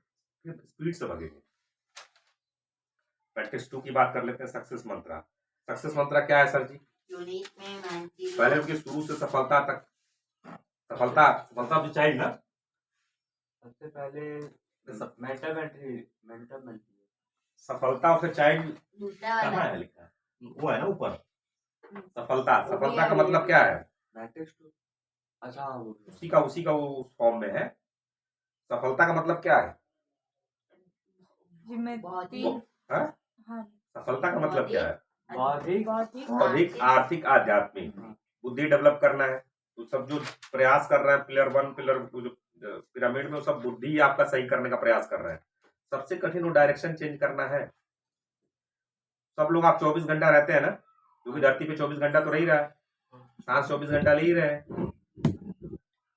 स्पीड से लगेंगे। प्रैक्टिस 2 की बात कर लेते हैं, सक्सेस मंत्रा। सक्सेस मंत्रा क्या है सर जी? यूनिट में मानती पहले उनके शुरू से सफलता तक, सफलता तो चाहिए ना। सबसे पहले मेंटल सफलता ऑफ ए चाइल्ड दूसरा कहाँ वाला है लिखा? वो है ना ऊपर। सफलता का मतलब क्या है? अच्छा उसी का वो फॉर्म में है। सफलता का मतलब क्या है? बौद्धिक, हाँ? हाँ, सफलता का मतलब क्या है? बौद्धिक, बौद्धिक, आर्थिक, आध्यात्मिक। बुद्धि डेवलप करना है। तो सब जो प्रयास कर रहे हैं पिलर 1, पिलर 2 जो पिरामिड में, वो सब बुद्धि आपका सही करने का प्रयास कर रहे हैं। सबसे कठिन वो डायरेक्शन चेंज करना है। सब लोग आप 24 घंटा रहते हैं ना, क्योंकि धरती पे 24 घंटा तो रह ही रहा है, सांस 24 घंटा ले ही रहे हैं,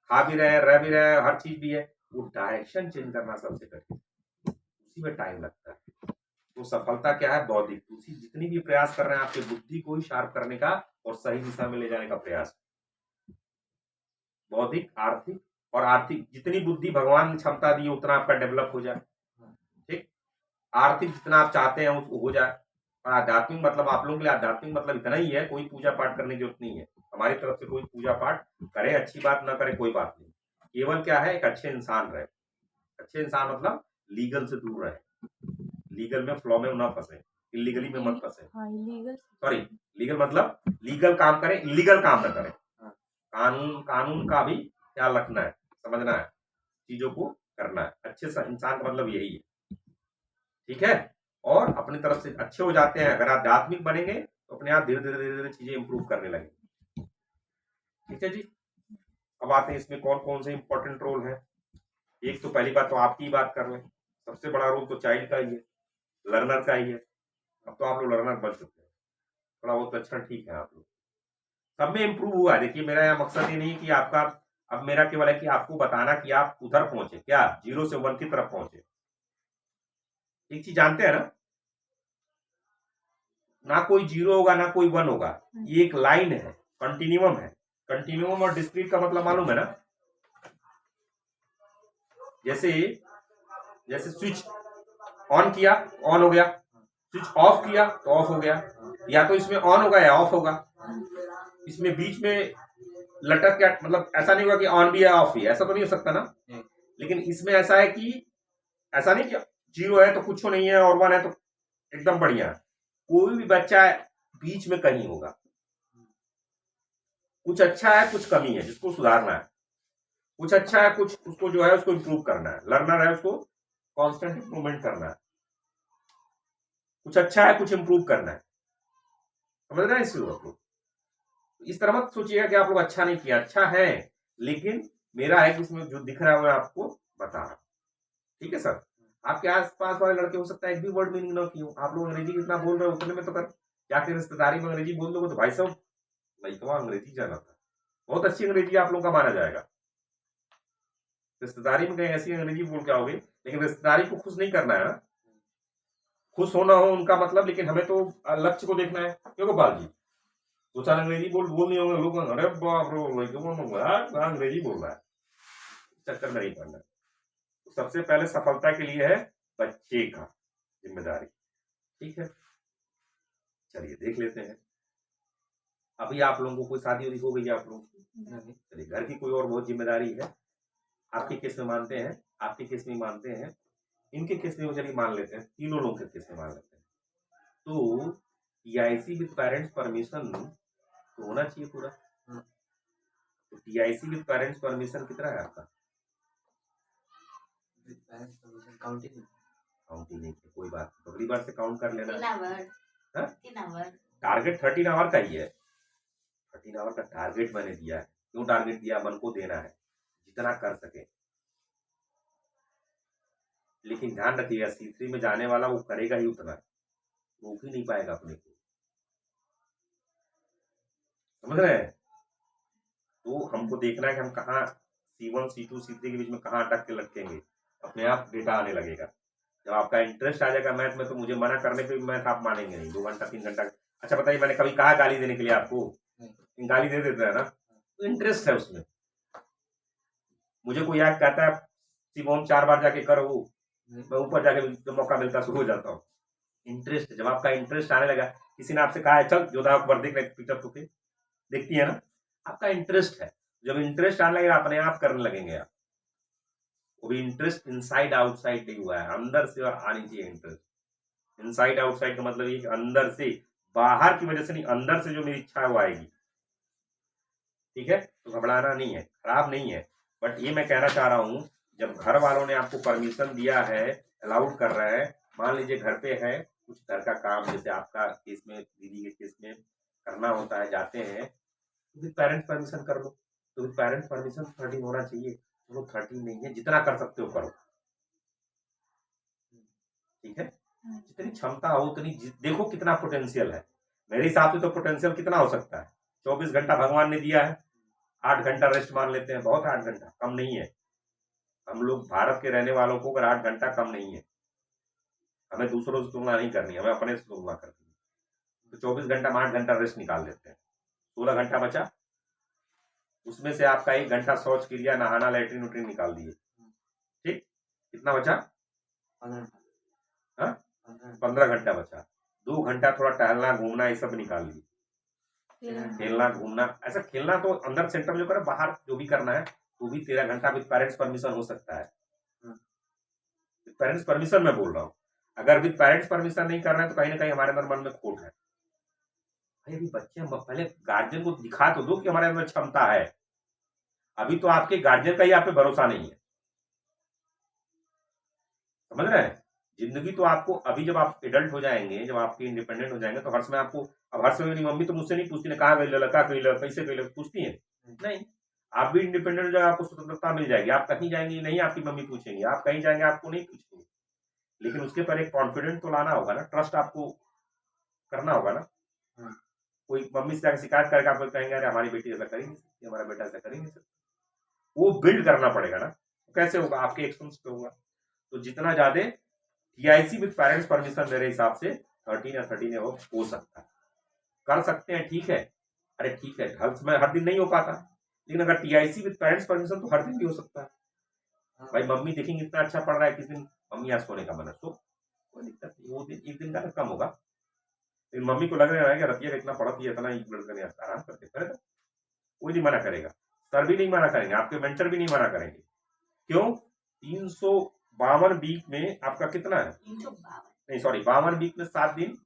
खा भी रहे हैं, रह भी रहे हैं, हर चीज भी है। वो डायरेक्शन चेंज करना सबसे कठिन, उसी में टाइम लगता है। तो सफलता क्या है? बौद्धिक। उसी जितनी भी प्रयास कर रहे हैं आपके बुद्धि को ही शार्प करने का और सही दिशा में ले जाने का प्रयास। बौद्धिक, आर्थिक, और आर्थिक जितनी बुद्धि भगवान ने क्षमता दी उतना आपका डेवलप हो जाए। ठीक। आर्थिक जितना आप चाहते हैं वो हो जाए। और आध्यात्मिक मतलब आप लोगों के लिए आध्यात्मिक मतलब इतना ही है, कोई पूजा पाठ करने की जरूरत नहीं है। हमारी तरफ से कोई पूजा पाठ करे, अच्छी बात ना करे, कोई बात नहीं। केवल क्या है, एक अच्छे इंसान रहे। अच्छे इंसान मतलब लीगल से दूर रहे, लीगल में फ्लॉ में ना फंसे, इलीगली में मत फंसे। सॉरी, लीगल मतलब लीगल काम करें, इलीगल काम ना करें। कानून का भी ख्याल रखना है, समझना है, चीजों को करना है। अच्छे इंसान का मतलब यही है। ठीक है। और अपनी तरफ से अच्छे हो जाते हैं। अगर आध्यात्मिक बनेंगे तो अपने आप धीरे धीरे धीरे धीरे चीजें इंप्रूव करने लगेंगी। ठीक है जी। अब आते हैं इसमें कौन कौन से इंपॉर्टेंट रोल है। एक तो पहली बात तो आपकी बात कर रहे हैं, सबसे बड़ा रोल तो चाइल्ड का ही है, लर्नर का ही है। अब तो आप लोग लर्नर बन चुके हैं, थोड़ा बहुत लक्षण ठीक है, आप लोग सब में इम्प्रूव हुआ है। देखिए मेरा यह मकसद ये नहीं कि आपका, अब मेरा केवल है कि आपको बताना कि आप उधर पहुंचे, क्या 0 से 1 की तरफ पहुंचे। एक चीज जानते हैं ना कोई 0 होगा ना कोई 1 होगा, ये एक लाइन है, कंटिन्यूम है। कंटिन्यूम और डिस्क्रीट का मतलब मालूम है ना? जैसे स्विच ऑन किया, ऑन हो गया, स्विच ऑफ किया तो ऑफ हो गया। या तो इसमें ऑन होगा या ऑफ होगा, इसमें बीच में लटक क्या, मतलब ऐसा नहीं होगा कि ऑन भी है ऑफ भी है, ऐसा तो नहीं हो सकता ना। लेकिन इसमें ऐसा है कि ऐसा नहीं कि 0 है तो कुछ नहीं है और 1 है तो एकदम बढ़िया है। कोई भी बच्चा बीच में कहीं होगा, कुछ अच्छा है कुछ कमी है जिसको सुधारना है, कुछ अच्छा है कुछ उसको जो है उसको इम्प्रूव करना है। लर्नर है उसको कांस्टेंट इम्प्रूवमेंट करना है। कुछ अच्छा है कुछ इम्प्रूव करना है, समझ रहे हैं इस लोग। इस तरह मत सोचिएगा कि आप लोग अच्छा नहीं किया, अच्छा है, लेकिन मेरा है कि इसमें जो दिख रहा है वो आपको बता रहा। ठीक है सर। आपके आसपास वाले लड़के हो सकता है एक भी वर्ड मीनिंग ना की हो, आप लोग अंग्रेजी कितना बोल रहे हो उतने में तो कर, जाके रिश्तेदारी में अंग्रेजी बोल दोगे तो भाई साहब लड़का अंग्रेजी जाना था, बहुत अच्छी अंग्रेजी आप लोगों का माना जाएगा। रिश्तेदारी में कहीं ऐसी अंग्रेजी बोल के आओगे, लेकिन रिश्तेदारी को खुश नहीं करना है ना, खुश होना हो उनका मतलब, लेकिन हमें तो लक्ष्य को देखना है। क्यों गोपाल जी, दो चार अंग्रेजी बोल नहीं होंगे लोग, अरे बाप रे अंग्रेजी बोल रहा है, चक्कर में नहीं पड़ना। तो सबसे पहले सफलता के लिए है बच्चे का जिम्मेदारी। ठीक है, चलिए देख लेते हैं। अभी आप लोगों को कोई शादी वादी हो गई आप लोग, चलिए घर की कोई और बहुत जिम्मेदारी है। आपके केस में मानते हैं, आपके केस में मानते हैं, इनके केस में चलिए मान लेते हैं, तीनों लोग के केस में मान लेते हैं। तो PIC विद पेरेंट्स परमिशन तो होना चाहिए पूरा। तो टीआईसी विद पेरेंट्स परमिशन कितना है आपका? काउंटिंग काउंट ही नहीं है, कोई बात नहीं, अगली बार से काउंट कर लेना। 3 आवर हाँ? 3 आवर टारगेट 13 आवर का ही है, 13 आवर का टारगेट मैंने दिया है। क्यों टारगेट दिया? मन को देना है जितना कर सके। लेकिन ध्यान रखिएगा C3 में जाने वाला वो करेगा ही उतना, रोक ही नहीं पाएगा अपने को, समझ रहे हैं? तो हमको देखना है कि हम कहाँ C1 C2 C3 के बीच में कहाँ अटक के लटकेंगे, अपने आप डेटा आने लगेगा। जब आपका इंटरेस्ट आ जाएगा मैथ में तो मुझे मना करने पे भी मैथ आप मानेंगे नहीं। 2 घंटा 3 घंटा, अच्छा बताइए मैंने कभी कहा गाली देने के लिए आपको? गाली दे देते हैं ना, तो इंटरेस्ट है उसमें। मुझे कोई याद कहता है शिवम 4 बार जाके करो, मैं ऊपर जाके जब मौका मिलता है शुरू हो जाता हूँ। इंटरेस्ट, जब आपका इंटरेस्ट आने लगा, किसी ने आपसे कहा है चल योद्धा अकबर देख रहे पिक्चर तो देखती है ना, आपका इंटरेस्ट है। जब इंटरेस्ट आने लगेगा अपने आप करने लगेंगे आप। वो भी इंटरेस्ट इनसाइड आउटसाइड नहीं हुआ है, अंदर से और आनी चाहिए इंटरेस्ट। इनसाइड आउटसाइड का मतलब ये कि अंदर से, बाहर की वजह से नहीं, अंदर से जो मेरी इच्छा है वो आएगी। ठीक है, तो घबराना नहीं है, खराब नहीं है। बट ये मैं कहना चाह रहा हूं, जब घर वालों ने आपको परमिशन दिया है, अलाउड कर रहा है, मान लीजिए घर पे है कुछ घर का काम, जैसे आपका केस में, दीदी के केस में करना होता है, जाते हैं तो विद पेरेंट्स परमिशन कर लो। तो विद पेरेंट्स परमिशन 13 होना चाहिए, चलो 13 नहीं है, जितना कर सकते हो करो। ठीक है, जितनी क्षमता हो उतनी देखो कितना पोटेंशियल है। मेरे हिसाब से तो पोटेंशियल कितना हो सकता है, 24 घंटा भगवान ने दिया है, 8 घंटा रेस्ट मान लेते हैं, बहुत 8 घंटा कम नहीं है। हम लोग भारत के रहने वालों को अगर 8 घंटा कम नहीं है, हमें दूसरों से तुलना नहीं करनी, हमें अपने से तुलना करनी है। तो 24 घंटा में 8 घंटा रेस्ट निकाल देते हैं, 16 घंटा बचा, उसमें से आपका 1 घंटा शौच क्रिया, नहाना, लैट्रिन उट्रिन निकाल दिए। ठीक, कितना बचा? 15 घंटा बचा। 2 घंटा थोड़ा टहलना, घूमना, ये सब निकाल लिए। खेलना, घूमना, ऐसा खेलना तो अंदर सेंटर में जो करे, बाहर जो भी करना है वो भी 13 घंटा विद पेरेंट्स परमिशन हो सकता है। विद पेरेंट्स परमिशन मैं बोल रहा हूँ। अगर विद पेरेंट्स परमिशन नहीं कर रहे हैं तो कहीं ना कहीं हमारे अंदर मन में खोट है। भाई अभी बच्चे, पहले गार्जियन को दिखा तो दो कि हमारे अंदर क्षमता है। अभी तो आपके गार्जियन का ही आप पे भरोसा नहीं है, समझ रहे हैं? जिंदगी तो आपको, अभी जब आप एडल्ट हो जाएंगे, जब आपके इंडिपेंडेंट हो जाएंगे, तो हर समय आपको, अब हर समय मेरी मम्मी तो मुझसे नहीं पूछती ना कहाँ गई लड़का, कहीं कैसे गई, पूछती है नहीं। आप भी इंडिपेंडेंट हो जाएगा, आपको स्वतंत्रता मिल जाएगी, आप कहीं जाएंगे नहीं आपकी मम्मी पूछेंगी, आप कहीं जाएंगे आपको नहीं पूछेंगे। लेकिन उसके पर एक कॉन्फिडेंट तो लाना होगा ना, ट्रस्ट आपको करना होगा ना। कोई मम्मी से जाकर शिकायत करके आपको कहेंगे अरे हमारी बेटी ऐसा कर ही नहीं सकती, हमारा बेटा ऐसा कर ही नहीं सकता, वो बिल्ड करना पड़ेगा ना। कैसे होगा? आपके एक्शंस पे होगा। तो जितना ज्यादा टीआईसी विद पेरेंट्स परमिशन मेरे हिसाब से 13 या 13 हो सकता है, कर सकते हैं। ठीक है, अरे ठीक है, हर समय हर दिन नहीं हो पाता, लेकिन अगर टीआईसी विद पेरेंट्स परमिशन तो हर दिन भी हो सकता है। भाई मम्मी देखेंगे इतना अच्छा पढ़ रहा है, किस दिन मम्मी आज सोने का मन है, तो कोई दिक्कत नहीं, वो दिन एक दिन का कम होगा। लेकिन मम्मी को लग रहा है कि रतिया इतना पढ़ती है, इतना ही लड़का नहीं, आराम करके करेगा, कोई नहीं मना करेगा, सर भी नहीं मना करेंगे, आपके मेंटर भी नहीं मना करेंगे। क्यों? 352 वीक में आपका कितना है? 352 नहीं सॉरी, 52 वीक में 7 दिन,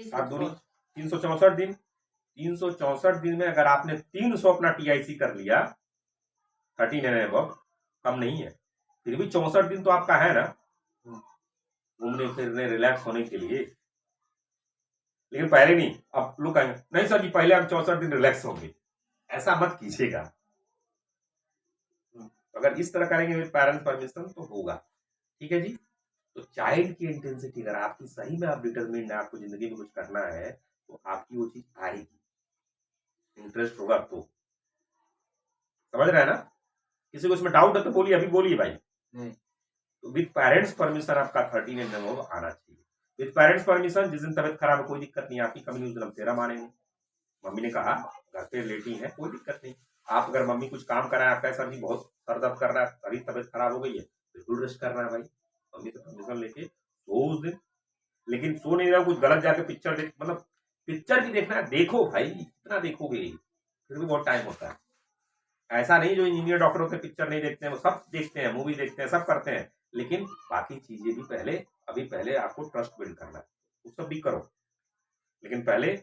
7 दूनी 364 दिन। 364 दिन में अगर आपने 300 अपना टीआईसी कर लिया, 13 एंड अबव, कम नहीं है, फिर भी 64 दिन तो आपका है ना घूमने फिरने, रिलैक्स होने के लिए। लेकिन पहले नहीं, अब लोग कहेंगे नहीं सर जी पहले हम 64 दिन रिलैक्स होंगे, ऐसा मत कीजिएगा। अगर इस तरह करेंगे विद पेरेंट्स परमिशन तो होगा। ठीक है जी। तो चाइल्ड की इंटेंसिटी, अगर आपकी सही में आप डिटरमिन्ड है, आपको जिंदगी में कुछ करना है, तो आपकी वो चीज आएगी, इंटरेस्ट होगा तो। समझ रहे हैं ना? किसी को इसमें डाउट है तो बोलिए, अभी बोलिए भाई। तो विद पेरेंट्स परमिशन आपका 13 एंड अबव आना चाहिए। विद पेरेंट्स परमिशन, जिस दिन तबियत खराब है कोई दिक्कत नहीं, आपकी कमी उस दिन हम तेरा मानेंगे। मम्मी ने कहा घर पे लेटी है, कोई दिक्कत नहीं। आप अगर मम्मी कुछ काम कराए, आपका सर जी बहुत सर दर्द कर रहा है, अभी तबियत खराब हो गई है, बिल्कुल रेस्ट करना है भाई, मम्मी से परमिशन लेके सो उस दिन। लेकिन सो नहीं रहा, कुछ गलत जाके पिक्चर देख, मतलब पिक्चर भी देखना है, देखो भाई, कितना देखोगे, फिर भी बहुत टाइम होता है। ऐसा नहीं जो इंजीनियर डॉक्टर होते पिक्चर नहीं देखते हैं, वो सब देखते हैं, मूवी देखते हैं, सब करते हैं, लेकिन बाकी चीजें भी पहले, अभी पहले आपको ट्रस्ट बिल्ड करना है, वो सब भी करो, लेकिन पहले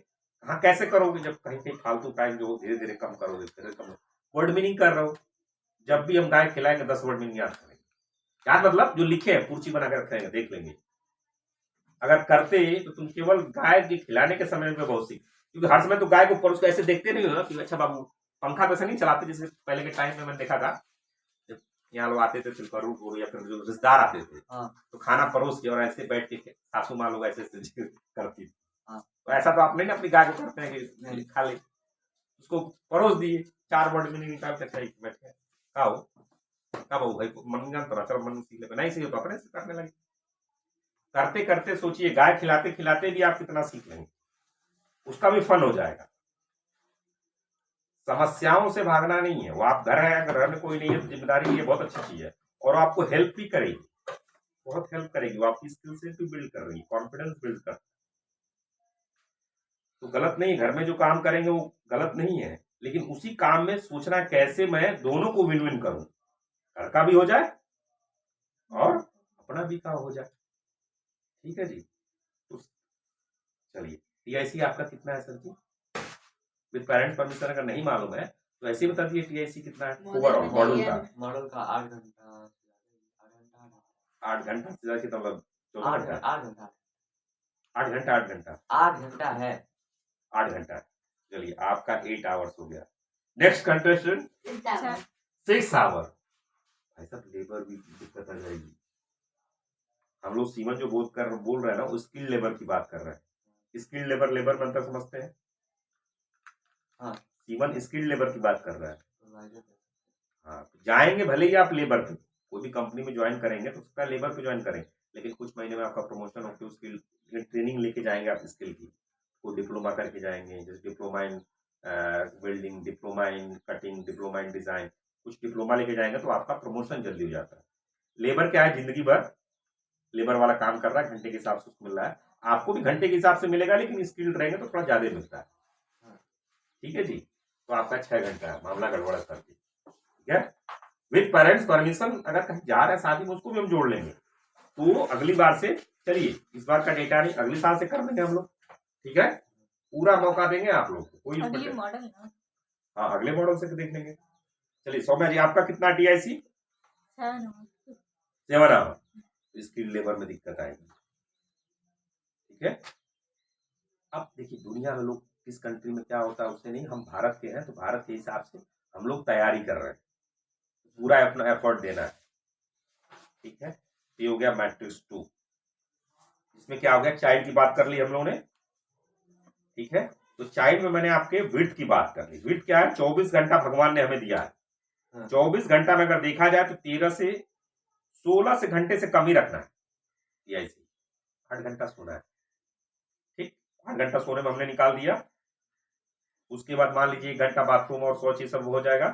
हाँ, कैसे करोगे जब कहीं कहीं फालतू टाइम जो धीरे धीरे कम करोगे, धीरे कम वर्ड मीनिंग कर रहे हो। जब भी हम गाय खिलाएंगे 10 वर्ड मीनिंग याद करेंगे, याद मतलब जो लिखे हैं पूर्ची बना कर रखेंगे, देख लेंगे। अगर करते तो तुम केवल गाय के खिलाने के समय में बहुत सीख, क्योंकि हर समय तो गाय को उसको ऐसे देखते नहीं हो ना कि अच्छा बाबू पंखा वैसे नहीं चलाते जैसे पहले के टाइम में मैंने देखा था। जब यहाँ लोग आते थे तिलकरू को या फिर जो रिश्तेदार आते थे हाँ तो खाना परोस के और ऐसे बैठ के सासू माँ लोग ऐसे ऐसे करती थी। हाँ। तो ऐसा तो आप नहीं ना अपनी गाय को करते हैं कि नहीं। खा ले, उसको परोस दिए, 4 वर्ड में निकाल के चाहिए बैठ के खाओ का बाबू भाई मन जान तो चलो मन सीख ले, नहीं सीखे तो अपने से करने लगे। करते करते सोचिए गाय खिलाते खिलाते भी आप कितना सीख लेंगे, उसका भी फन हो जाएगा। समस्याओं से भागना नहीं है, वो आप घर है, अगर घर में कोई नहीं है तो जिम्मेदारी ये बहुत अच्छी चीज है और आपको हेल्प भी करेगी, बहुत हेल्प करेगी, वो आपकी स्किल से भी बिल्ड कर रही है, कॉन्फिडेंस बिल्ड कर। तो गलत नहीं, घर में जो काम करेंगे वो गलत नहीं है, लेकिन उसी काम में सोचना कैसे मैं दोनों को विन विन करूं, घर का भी हो जाए और अपना भी काम हो जाए। ठीक है जी। तो चलिए टीआईसी आपका कितना है sir ji? With parents permission अगर नहीं मालूम है तो ऐसे ही बता दिए टीआईसी कितना है ओवरऑल मॉडल का। मॉडल का 8 घंटा 8 घंटा से ज्यादा कितना मतलब 14 8 घंटा? 8 घंटा 8 घंटा 8 घंटा 8 घंटा है। 8 घंटा। चलिए आपका 8 आवर्स हो गया। Next contestant 6 hour. भाई साहब लेबर भी दिक्कत आ जाएगी। हम लोग सीमन जो बोल रहे हैं ना वो स्किल लेबर की बात कर रहे हैं। स्किल लेबर लेबर में अंतर समझते हैं? हाँ सीमन स्किल लेबर की बात कर रहा है। हाँ तो जाएंगे भले ही आप लेबर पे, कोई भी कंपनी में ज्वाइन करेंगे तो उसका लेबर पे ज्वाइन करेंगे, लेकिन कुछ महीने में आपका प्रमोशन होकर स्किल ट्रेनिंग लेके जाएंगे आप स्किल की, कोई डिप्लोमा करके जाएंगे, जैसे diploma in welding, diploma in cutting, diploma in design, कुछ डिप्लोमा लेके जाएंगे तो आपका प्रमोशन जल्दी हो जाता है। लेबर क्या है, जिंदगी भर लेबर वाला काम कर रहा है, घंटे के हिसाब से उसको मिल रहा है, आपको भी घंटे के हिसाब से मिलेगा, लेकिन स्किल्ड रहेंगे तो थोड़ा ज्यादा मिलता है। ठीक है जी। तो आपका 6 घंटा है, मामला गड़बड़ स्तर की। ठीक है। विद पेरेंट्स परमिशन अगर कहीं जा रहे हैं शादी में उसको भी हम जोड़ लेंगे, तो अगली बार से चलिए इस बार का डेटा नहीं, अगले साल से कर देंगे हम लोग। ठीक है, पूरा मौका देंगे आप लोग को, कोई अगली मॉडल ना। हाँ अगले मॉडल से देख लेंगे। चलिए सौम्या जी आपका कितना टीआईसी? 7 आवर। स्किल लेबर में दिक्कत आएगी। ठीक है। अब देखिए दुनिया में लोग किस कंट्री में क्या होता है उससे नहीं, हम भारत के हैं तो भारत के हिसाब से हम लोग तैयारी कर रहे हैं, पूरा अपना एफर्ट देना है। ठीक है। ये हो गया मैट्रिक्स 2। इसमें क्या हो गया, चाइल्ड की बात कर ली हम लोगों ने। ठीक है। तो चाइल्ड में मैंने आपके विड्थ की बात कर ली। विड्थ क्या है, 24 घंटा भगवान ने हमें दिया है। 24 घंटा में अगर देखा जाए तो 13 से 16 से घंटे से कम ही रखना है। 8 घंटा सोना है। ठीक, 8 घंटा सोने में हमने निकाल दिया। उसके बाद मान लीजिए 1 घंटा बाथरूम और शौच ये सब हो जाएगा,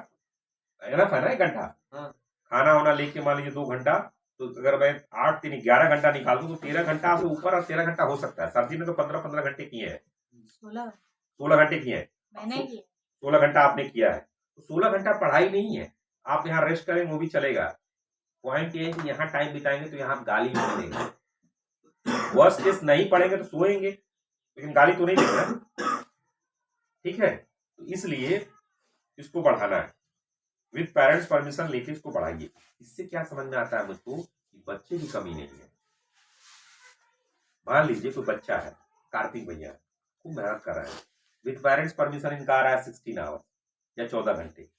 एनफ है ना 1 घंटा। खाना वाना लेके मान लीजिए 2 घंटा, तो अगर मैं 8 3 11 घंटा निकाल दूं तो 13 घंटा से ऊपर और 13 घंटा हो सकता है। सर्दी में तो 15-15 घंटे किए हैं, 16 घंटे किए हैं, मैंने किया। 16 घंटा आपने किया है। तो 16 घंटा पढ़ाई नहीं है, आप यहाँ रेस्ट करेंगे वो भी चलेगा। पॉइंट ये है कि यहाँ टाइम बिताएंगे तो यहाँ गाली नहीं मिलेगी। वर्स्ट केस नहीं पढ़ेंगे तो सोएंगे, लेकिन गाली तो नहीं देगा। ठीक है। तो इसलिए इसको बढ़ाना है, विद पेरेंट्स परमिशन लेके इसको बढ़ाइए। इससे क्या समझ में आता है मुझको कि बच्चे की कमी नहीं है। मान लीजिए कोई बच्चा है, कार्तिक भैया खूब मेहनत कर रहा है, विद पेरेंट्स परमिशन इनका आ रहा है 16 आवर या 14 घंटे,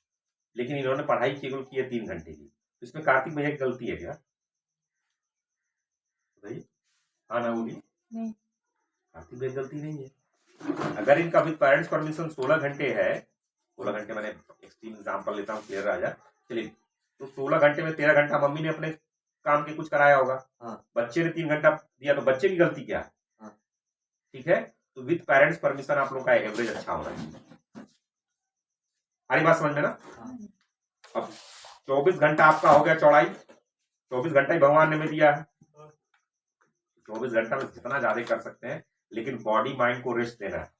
लेकिन इन्होंने पढ़ाई केवल की है 3 घंटे की, तो इसमें कार्तिक भैया की गलती है क्या? भाई हाँ ना बोली, कार्तिक भैया गलती नहीं है। अगर इनका विद पेरेंट्स परमिशन 16 घंटे है, 16 घंटे मैंने एक्सट्रीम एग्जाम्पल लेता हूँ, क्लियर आ जाए। चलिए तो 16 घंटे में 13 घंटा मम्मी ने अपने काम के कुछ कराया होगा, बच्चे ने 3 घंटा दिया, तो बच्चे की गलती क्या है? ठीक है। तो विद पेरेंट्स परमिशन आप लोग का एवरेज अच्छा होना चाहिए। हरी बात समझ में ना। अब 24 घंटा आपका हो गया चौड़ाई, 24 घंटा ही भगवान ने में दिया है। 24 घंटा में जितना ज्यादा कर सकते हैं, लेकिन बॉडी माइंड को रेस्ट देना है।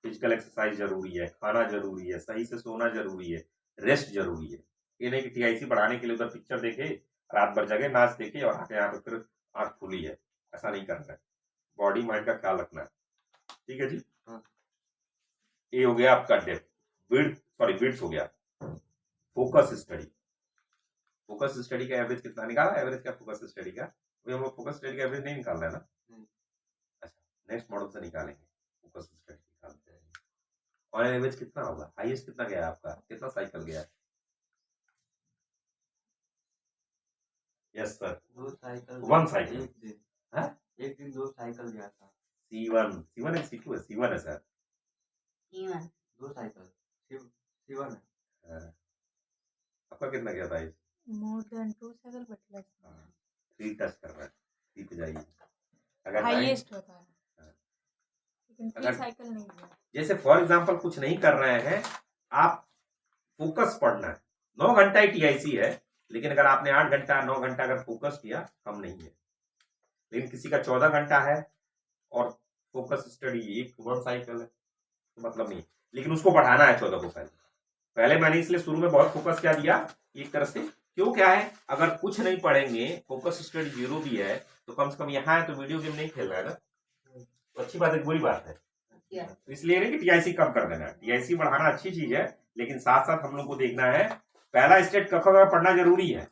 फिजिकल एक्सरसाइज जरूरी है, खाना जरूरी है, सही से सोना जरूरी है, रेस्ट जरूरी है। ये नहीं कि टीआईसी बढ़ाने के लिए उधर पिक्चर देखे, रात भर जगह नाच देखे और आके यहाँ पे फिर आंख खुली है, ऐसा नहीं करना है। बॉडी माइंड का ख्याल रखना है। ठीक है जी। ये हो गया आपका डेप्थ, विड्थ हो गया। फोकस स्टडी, फोकस स्टडी का एवरेज कितना निकाला? एवरेज क्या फोकस स्टडी का? अभी हम लोग फोकस स्टडी का एवरेज नहीं निकाल रहे हैं ना। अच्छा, नेक्स्ट मॉडल से निकालेंगे, फोकस स्टडी निकालते हैं। और एवरेज कितना होगा? हाईएस्ट कितना गया आपका? कितना साइकिल गया? Yes sir, 2 cycle, 1 cycle. एक दिन, हाँ? एक दिन 2 साइकिल गया था। C1 है, C2 है? C1 है सर। C1 2 साइकिल, C1 है। हाँ। आपका कितना गया था? More than 2 cycle but less. 3 touch कर रहा है, 3 पे जाइए। अगर हाईएस्ट होता है, हाँ। लेकिन 3 अगर साइकिल नहीं हुआ। जैसे फॉर एग्जांपल कुछ नहीं कर रहे हैं आप, फोकस पढ़ना है, 9 घंटा ही टीआईसी है, लेकिन अगर आपने 8 घंटा 9 घंटा अगर फोकस किया, कम नहीं है। लेकिन किसी का 14 घंटा है और फोकस स्टडी एक 1 साइकिल है, तो मतलब नहीं, लेकिन उसको बढ़ाना है 14 को। पहले मैंने इसलिए शुरू में बहुत फोकस क्या दिया एक तरह से, क्यों क्या है, अगर कुछ नहीं पढ़ेंगे, फोकस स्टडी 0 भी है, तो कम से कम यहाँ है तो वीडियो गेम नहीं खेल रहा है ना, तो अच्छी बात है, बुरी बात है। तो इसलिए नहीं कि टीआईसी कम कर देना, टीआईसी बढ़ाना अच्छी चीज है, लेकिन साथ साथ हम लोग को देखना है, पहला स्टेट क ख ग पढ़ना जरूरी है,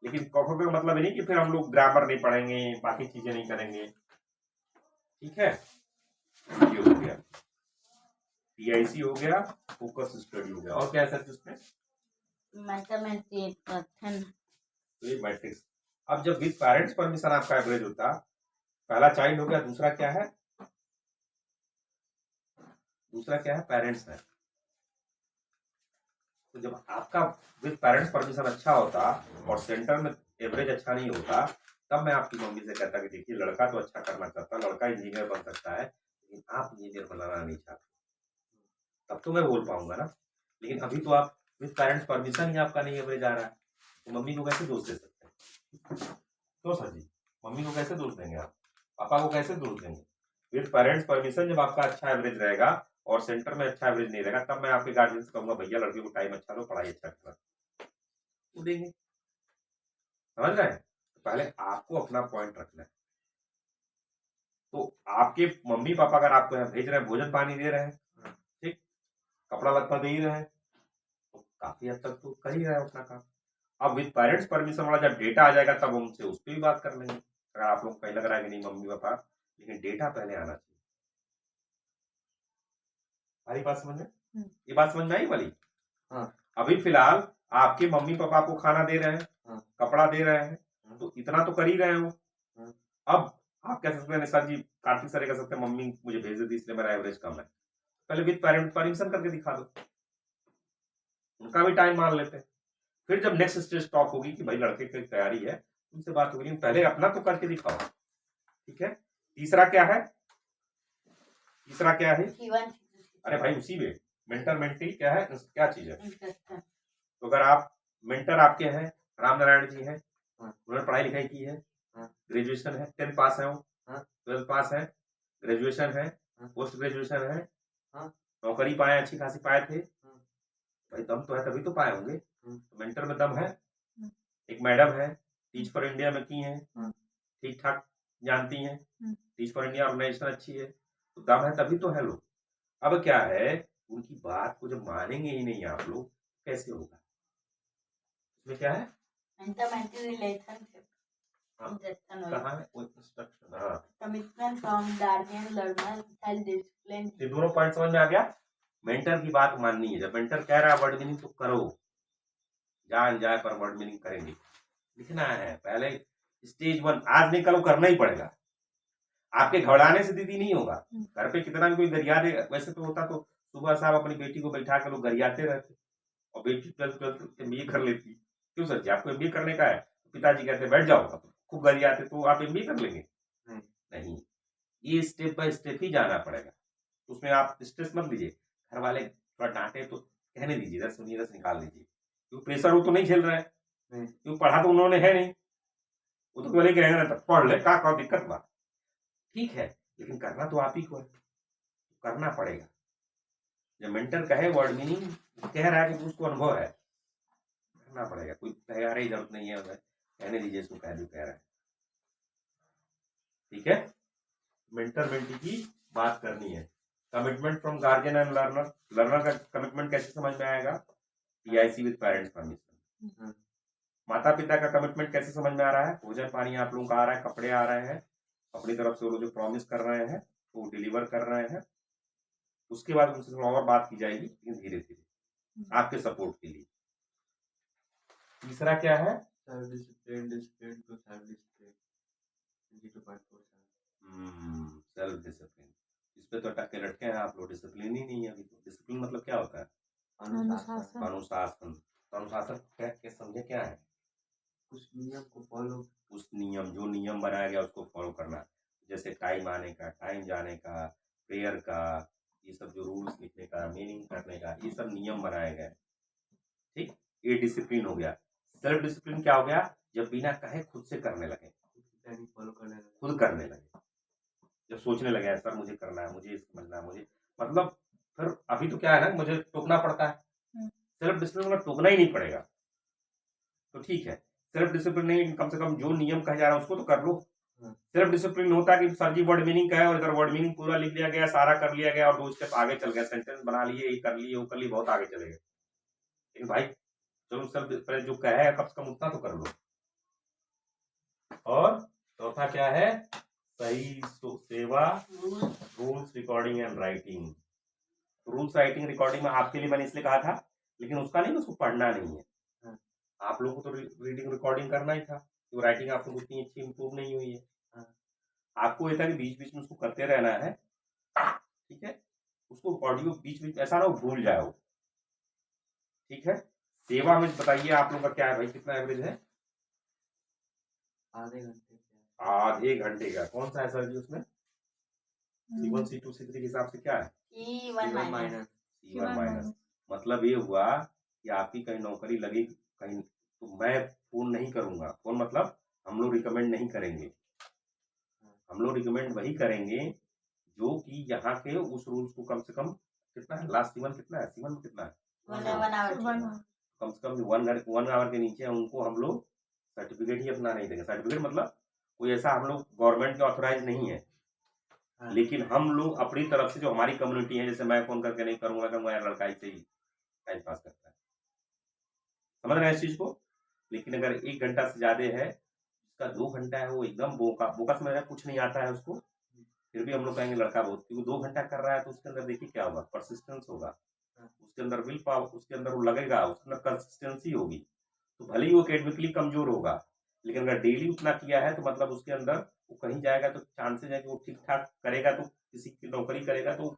लेकिन क ख ग मतलब नहीं कि फिर हम लोग ग्रामर नहीं पढ़ेंगे, बाकी चीजें नहीं करेंगे। ठीक है, ये हो गया, टीआईसी हो गया, फोकस स्टडी हो गया, और क्या है सर उसमें? मैथमेटिक्स, तो ये मैट्रिक्स। अब जब विद पेरेंट्स परमिशन आपका एवरेज होता, पहला चाइल्ड हो गया, दूसरा क्या है? दूसरा क्या है? पेरेंट्स है। तो जब आपका विद पेरेंट्स परमिशन अच्छा होता और सेंटर में एवरेज अच्छा नहीं होता, तब मैं आपकी मम्मी से कहता कि देखिए लड़का तो अच्छा करना चाहता, लड़का इंजीनियर बन सकता है, लेकिन आप इंजीनियर बनाना नहीं चाहते, तब तो मैं बोल पाऊंगा ना। लेकिन अभी तो आप विद पेरेंट्स परमिशन ही आपका नहीं एवरेज आ रहा है, तो मम्मी को कैसे दोष दे सकते हैं? तो सर जी, मम्मी को कैसे दोष देंगे आप? पापा को कैसे दोष देंगे? विद पेरेंट्स परमिशन जब आपका अच्छा एवरेज रहेगा और सेंटर में अच्छा एवरेज नहीं रहेगा, तब मैं आपके गार्जियन से कहूंगा भैया लड़के को टाइम अच्छा दो, पढ़ाई अच्छा करना, वो देंगे। समझ रहे हैं? तो पहले आपको अपना पॉइंट रखना है। तो आपके मम्मी पापा अगर आपको यहाँ भेज रहे हैं, भोजन पानी दे रहे हैं, ठीक, कपड़ा लत्ता दे ही रहे हैं, तो काफी हद तक तो कर ही रहे हैं अपना काम। अब विद पेरेंट्स परमिशन वाला जब डेटा आ जाएगा, तब हम उनसे उस पर भी बात कर लेंगे। अगर आप लोग कहीं लग रहा है कि नहीं मम्मी पापा, लेकिन डेटा पहले आना चाहिए। हमारी बात समझ में? ये बात समझ में आई वाली? हाँ। अभी फिलहाल आपके मम्मी पापा आपको खाना दे रहे हैं, हाँ। कपड़ा दे रहे हैं, तो इतना तो कर ही रहे हो। हाँ। अब आप कह सकते हैं सर जी, कार्तिक सर कह सकते हैं मम्मी मुझे भेज देती इसलिए मेरा एवरेज कम है, पहले विद पेरेंट परमिशन करके दिखा दो, उनका भी टाइम मान लेते हैं। फिर जब नेक्स्ट स्टेज स्टॉप होगी कि भाई लड़के की तैयारी है, उनसे बात होगी, पहले अपना तो करके दिखाओ। ठीक है, तीसरा क्या है? तीसरा क्या है? अरे भाई उसी में मेंटर मेंटी क्या है, क्या चीज है? तो अगर आप मेंटर आपके हैं राम नारायण जी हैं, उन्होंने पढ़ाई लिखाई की है, ग्रेजुएशन है, 10th पास है, वो 12th पास है, ग्रेजुएशन है, पोस्ट ग्रेजुएशन है, नौकरी पाए, अच्छी खासी पाए थे, भाई दम तो है तभी तो पाए होंगे। तो मेंटर में दम है। एक मैडम है, टीच फॉर इंडिया में की हैं, ठीक ठाक जानती हैं, टीच फॉर इंडिया ऑर्गेनाइजेशन अच्छी है, तो दम है तभी तो है लोग। अब क्या है, उनकी बात को जब मानेंगे ही नहीं आप लोग, कैसे होगा? इसमें क्या है? कहाँ है वो इंस्ट्रक्शन? हाँ, commitment from guardian learner, self discipline. ये दोनों पॉइंट समझ में आ गया? मेंटर की बात माननी है, जब मेंटर कह रहा है वर्ड मीनिंग तो करो, जान जाए पर वर्ड मीनिंग करेंगे, लिखना है पहले। स्टेज 1 आज नहीं कल करना ही पड़ेगा, आपके घबराने से दीदी नहीं होगा। घर पे कितना भी कोई गरिया दे, वैसे तो होता तो सुबह साहब अपनी बेटी को बैठा के लोग गरियाते रहते, और बेटी 12th MBA कर लेती। क्यों सर जी, आपको MBA करने का है? पिताजी कहते बैठ जाओ, खूब गरियाते, तो आप MBA कर लेंगे? नहीं, ये स्टेप बाय स्टेप ही जाना पड़ेगा, उसमें आप स्ट्रेस मत लीजिए। घर वाले थोड़ा डांटे तो कहने दीजिए, 10 सुनिए 10 निकाल दीजिए, क्योंकि प्रेशर वो तो नहीं झेल रहे हैं, क्योंकि पढ़ा तो उन्होंने है नहीं, वो तो बोले रहेगा ना पढ़ ले, का दिक्कत बा, ठीक है, लेकिन करना तो आप ही को है, करना पड़ेगा। जब मेंटर कहे वर्ड मीनिंग कह रहा है कि उसको अनुभव है, करना पड़ेगा, कोई तैयार ही जरूरत नहीं है, कहने दीजिए इसको, कह रहा है। ठीक है, मेंटर मेंटी की बात करनी है, commitment from guardian and learner, learner का कमिटमेंट कैसे समझ में आएगा? TIC with parents permission. माता पिता का कमिटमेंट कैसे समझ में आ रहा है? भोजन पानी आप लोगों का आ रहा है, कपड़े आ रहे हैं, अपनी तरफ से वो लोग जो प्रॉमिस कर रहे हैं वो डिलीवर कर रहे हैं। उसके बाद उनसे थोड़ा और बात की जाएगी, लेकिन धीरे धीरे आपके सपोर्ट के लिए। तीसरा क्या है? Self discipline, discipline to self discipline 2.47। Self discipline. इस पे तो अटक के लटके हैं आप लोग, डिसिप्लिन ही नहीं है अभी तो। डिसिप्लिन मतलब क्या होता है? अनुशासन, अनुशासन। तो अनुशासन क्या समझे क्या है? उस नियम को फॉलो, उस नियम, जो नियम बनाया गया उसको फॉलो करना। जैसे टाइम आने का, टाइम जाने का, प्रेयर का, ये सब जो रूल्स लिखने का, मीनिंग करने का, ये सब नियम बनाए गए। ठीक, ये डिसिप्लिन हो गया। सेल्फ डिसिप्लिन क्या हो गया? जब बिना कहे खुद से करने लगे, फॉलो करने लगे, खुद करने लगे। जब सोचने लगे सर मुझे करना है, मुझे समझना है, मुझे मतलब, फिर अभी तो क्या है ना, मुझे टोकना पड़ता है। सेल्फ डिसिप्लिन में टोकना ही नहीं पड़ेगा तो ठीक है। सेल्फ डिसिप्लिन नहीं, कम से कम जो नियम कहा जा रहा है उसको तो कर लो। सेल्फ डिसिप्लिन होता है कि सर जी वर्ड मीनिंग का है और इधर वर्ड मीनिंग पूरा लिख लिया गया, सारा कर लिया गया और 2 स्टेप आगे चल गया, सेंटेंस बना लिए, ये कर लिए, वो कर लिए, बहुत आगे चले गए। लेकिन भाई चलो सेल्फ डिसिप्लिन जो कहा है कम से कम उतना तो कर लो। और चौथा क्या है? सही सेवा, rules recording and writing. Rules writing recording में आपके लिए मैंने इसलिए कहा था, लेकिन उसका नहीं, उसको पढ़ना नहीं है। आप लोगों को तो रीडिंग रिकॉर्डिंग करना ही था, तो राइटिंग आप लोग उतनी अच्छी इंप्रूव नहीं हुई है। आपको ये था कि बीच बीच में उसको करते रहना है, ठीक है। उसको ऑडियो बीच बीच ऐसा ना हो भूल जाए वो, ठीक है। सेवा में बताइए आप लोगों का क्या है भाई, कितना एवरेज है? आधे घंटे, आधे घंटे का। कौन सा है सर जी उसमें? C1 C2 C3 के हिसाब से क्या है? C1 minus. C1 minus. मतलब ये हुआ कि आपकी कहीं नौकरी लगी कहीं, तो मैं फोन नहीं करूंगा। फोन मतलब हम लोग रिकमेंड नहीं करेंगे, हम लोग रिकमेंड वही करेंगे जो कि यहाँ के उस रूल्स को कम से कम, कितना है लास्ट C1 कितना है? C1 कितना है? 1 आवर। कम से कम 1 आवर के नीचे उनको हम लोग सर्टिफिकेट ही अपना नहीं देंगे। सर्टिफिकेट मतलब कोई ऐसा हम लोग गवर्नमेंट के ऑथोराइज नहीं है, लेकिन हम लोग अपनी तरफ से जो हमारी कम्युनिटी है, जैसे मैं फोन करके नहीं करूंगा कि मेरा लड़का ऐसे ही टाइम पास करता है, समझ रहे हैं इस चीज को। लेकिन अगर 1 घंटा से ज्यादा है, इसका 2 घंटा है, वो एकदम बोका बोका समझ रहा है, कुछ नहीं आता है उसको, फिर भी हम लोग कहेंगे लड़का बहुत, क्योंकि 2 घंटा कर रहा है तो उसके अंदर देखिए क्या होगा, परसिस्टेंस होगा, उसके अंदर विल पावर, उसके अंदर वो लगेगा, उसके अंदर कंसिस्टेंसी होगी। तो भले ही वो एकेडमिकली कमजोर होगा, लेकिन अगर डेली उतना किया है तो मतलब उसके अंदर वो कहीं जाएगा तो चांसेस है कि वो ठीक ठाक करेगा, तो किसी की नौकरी करेगा तो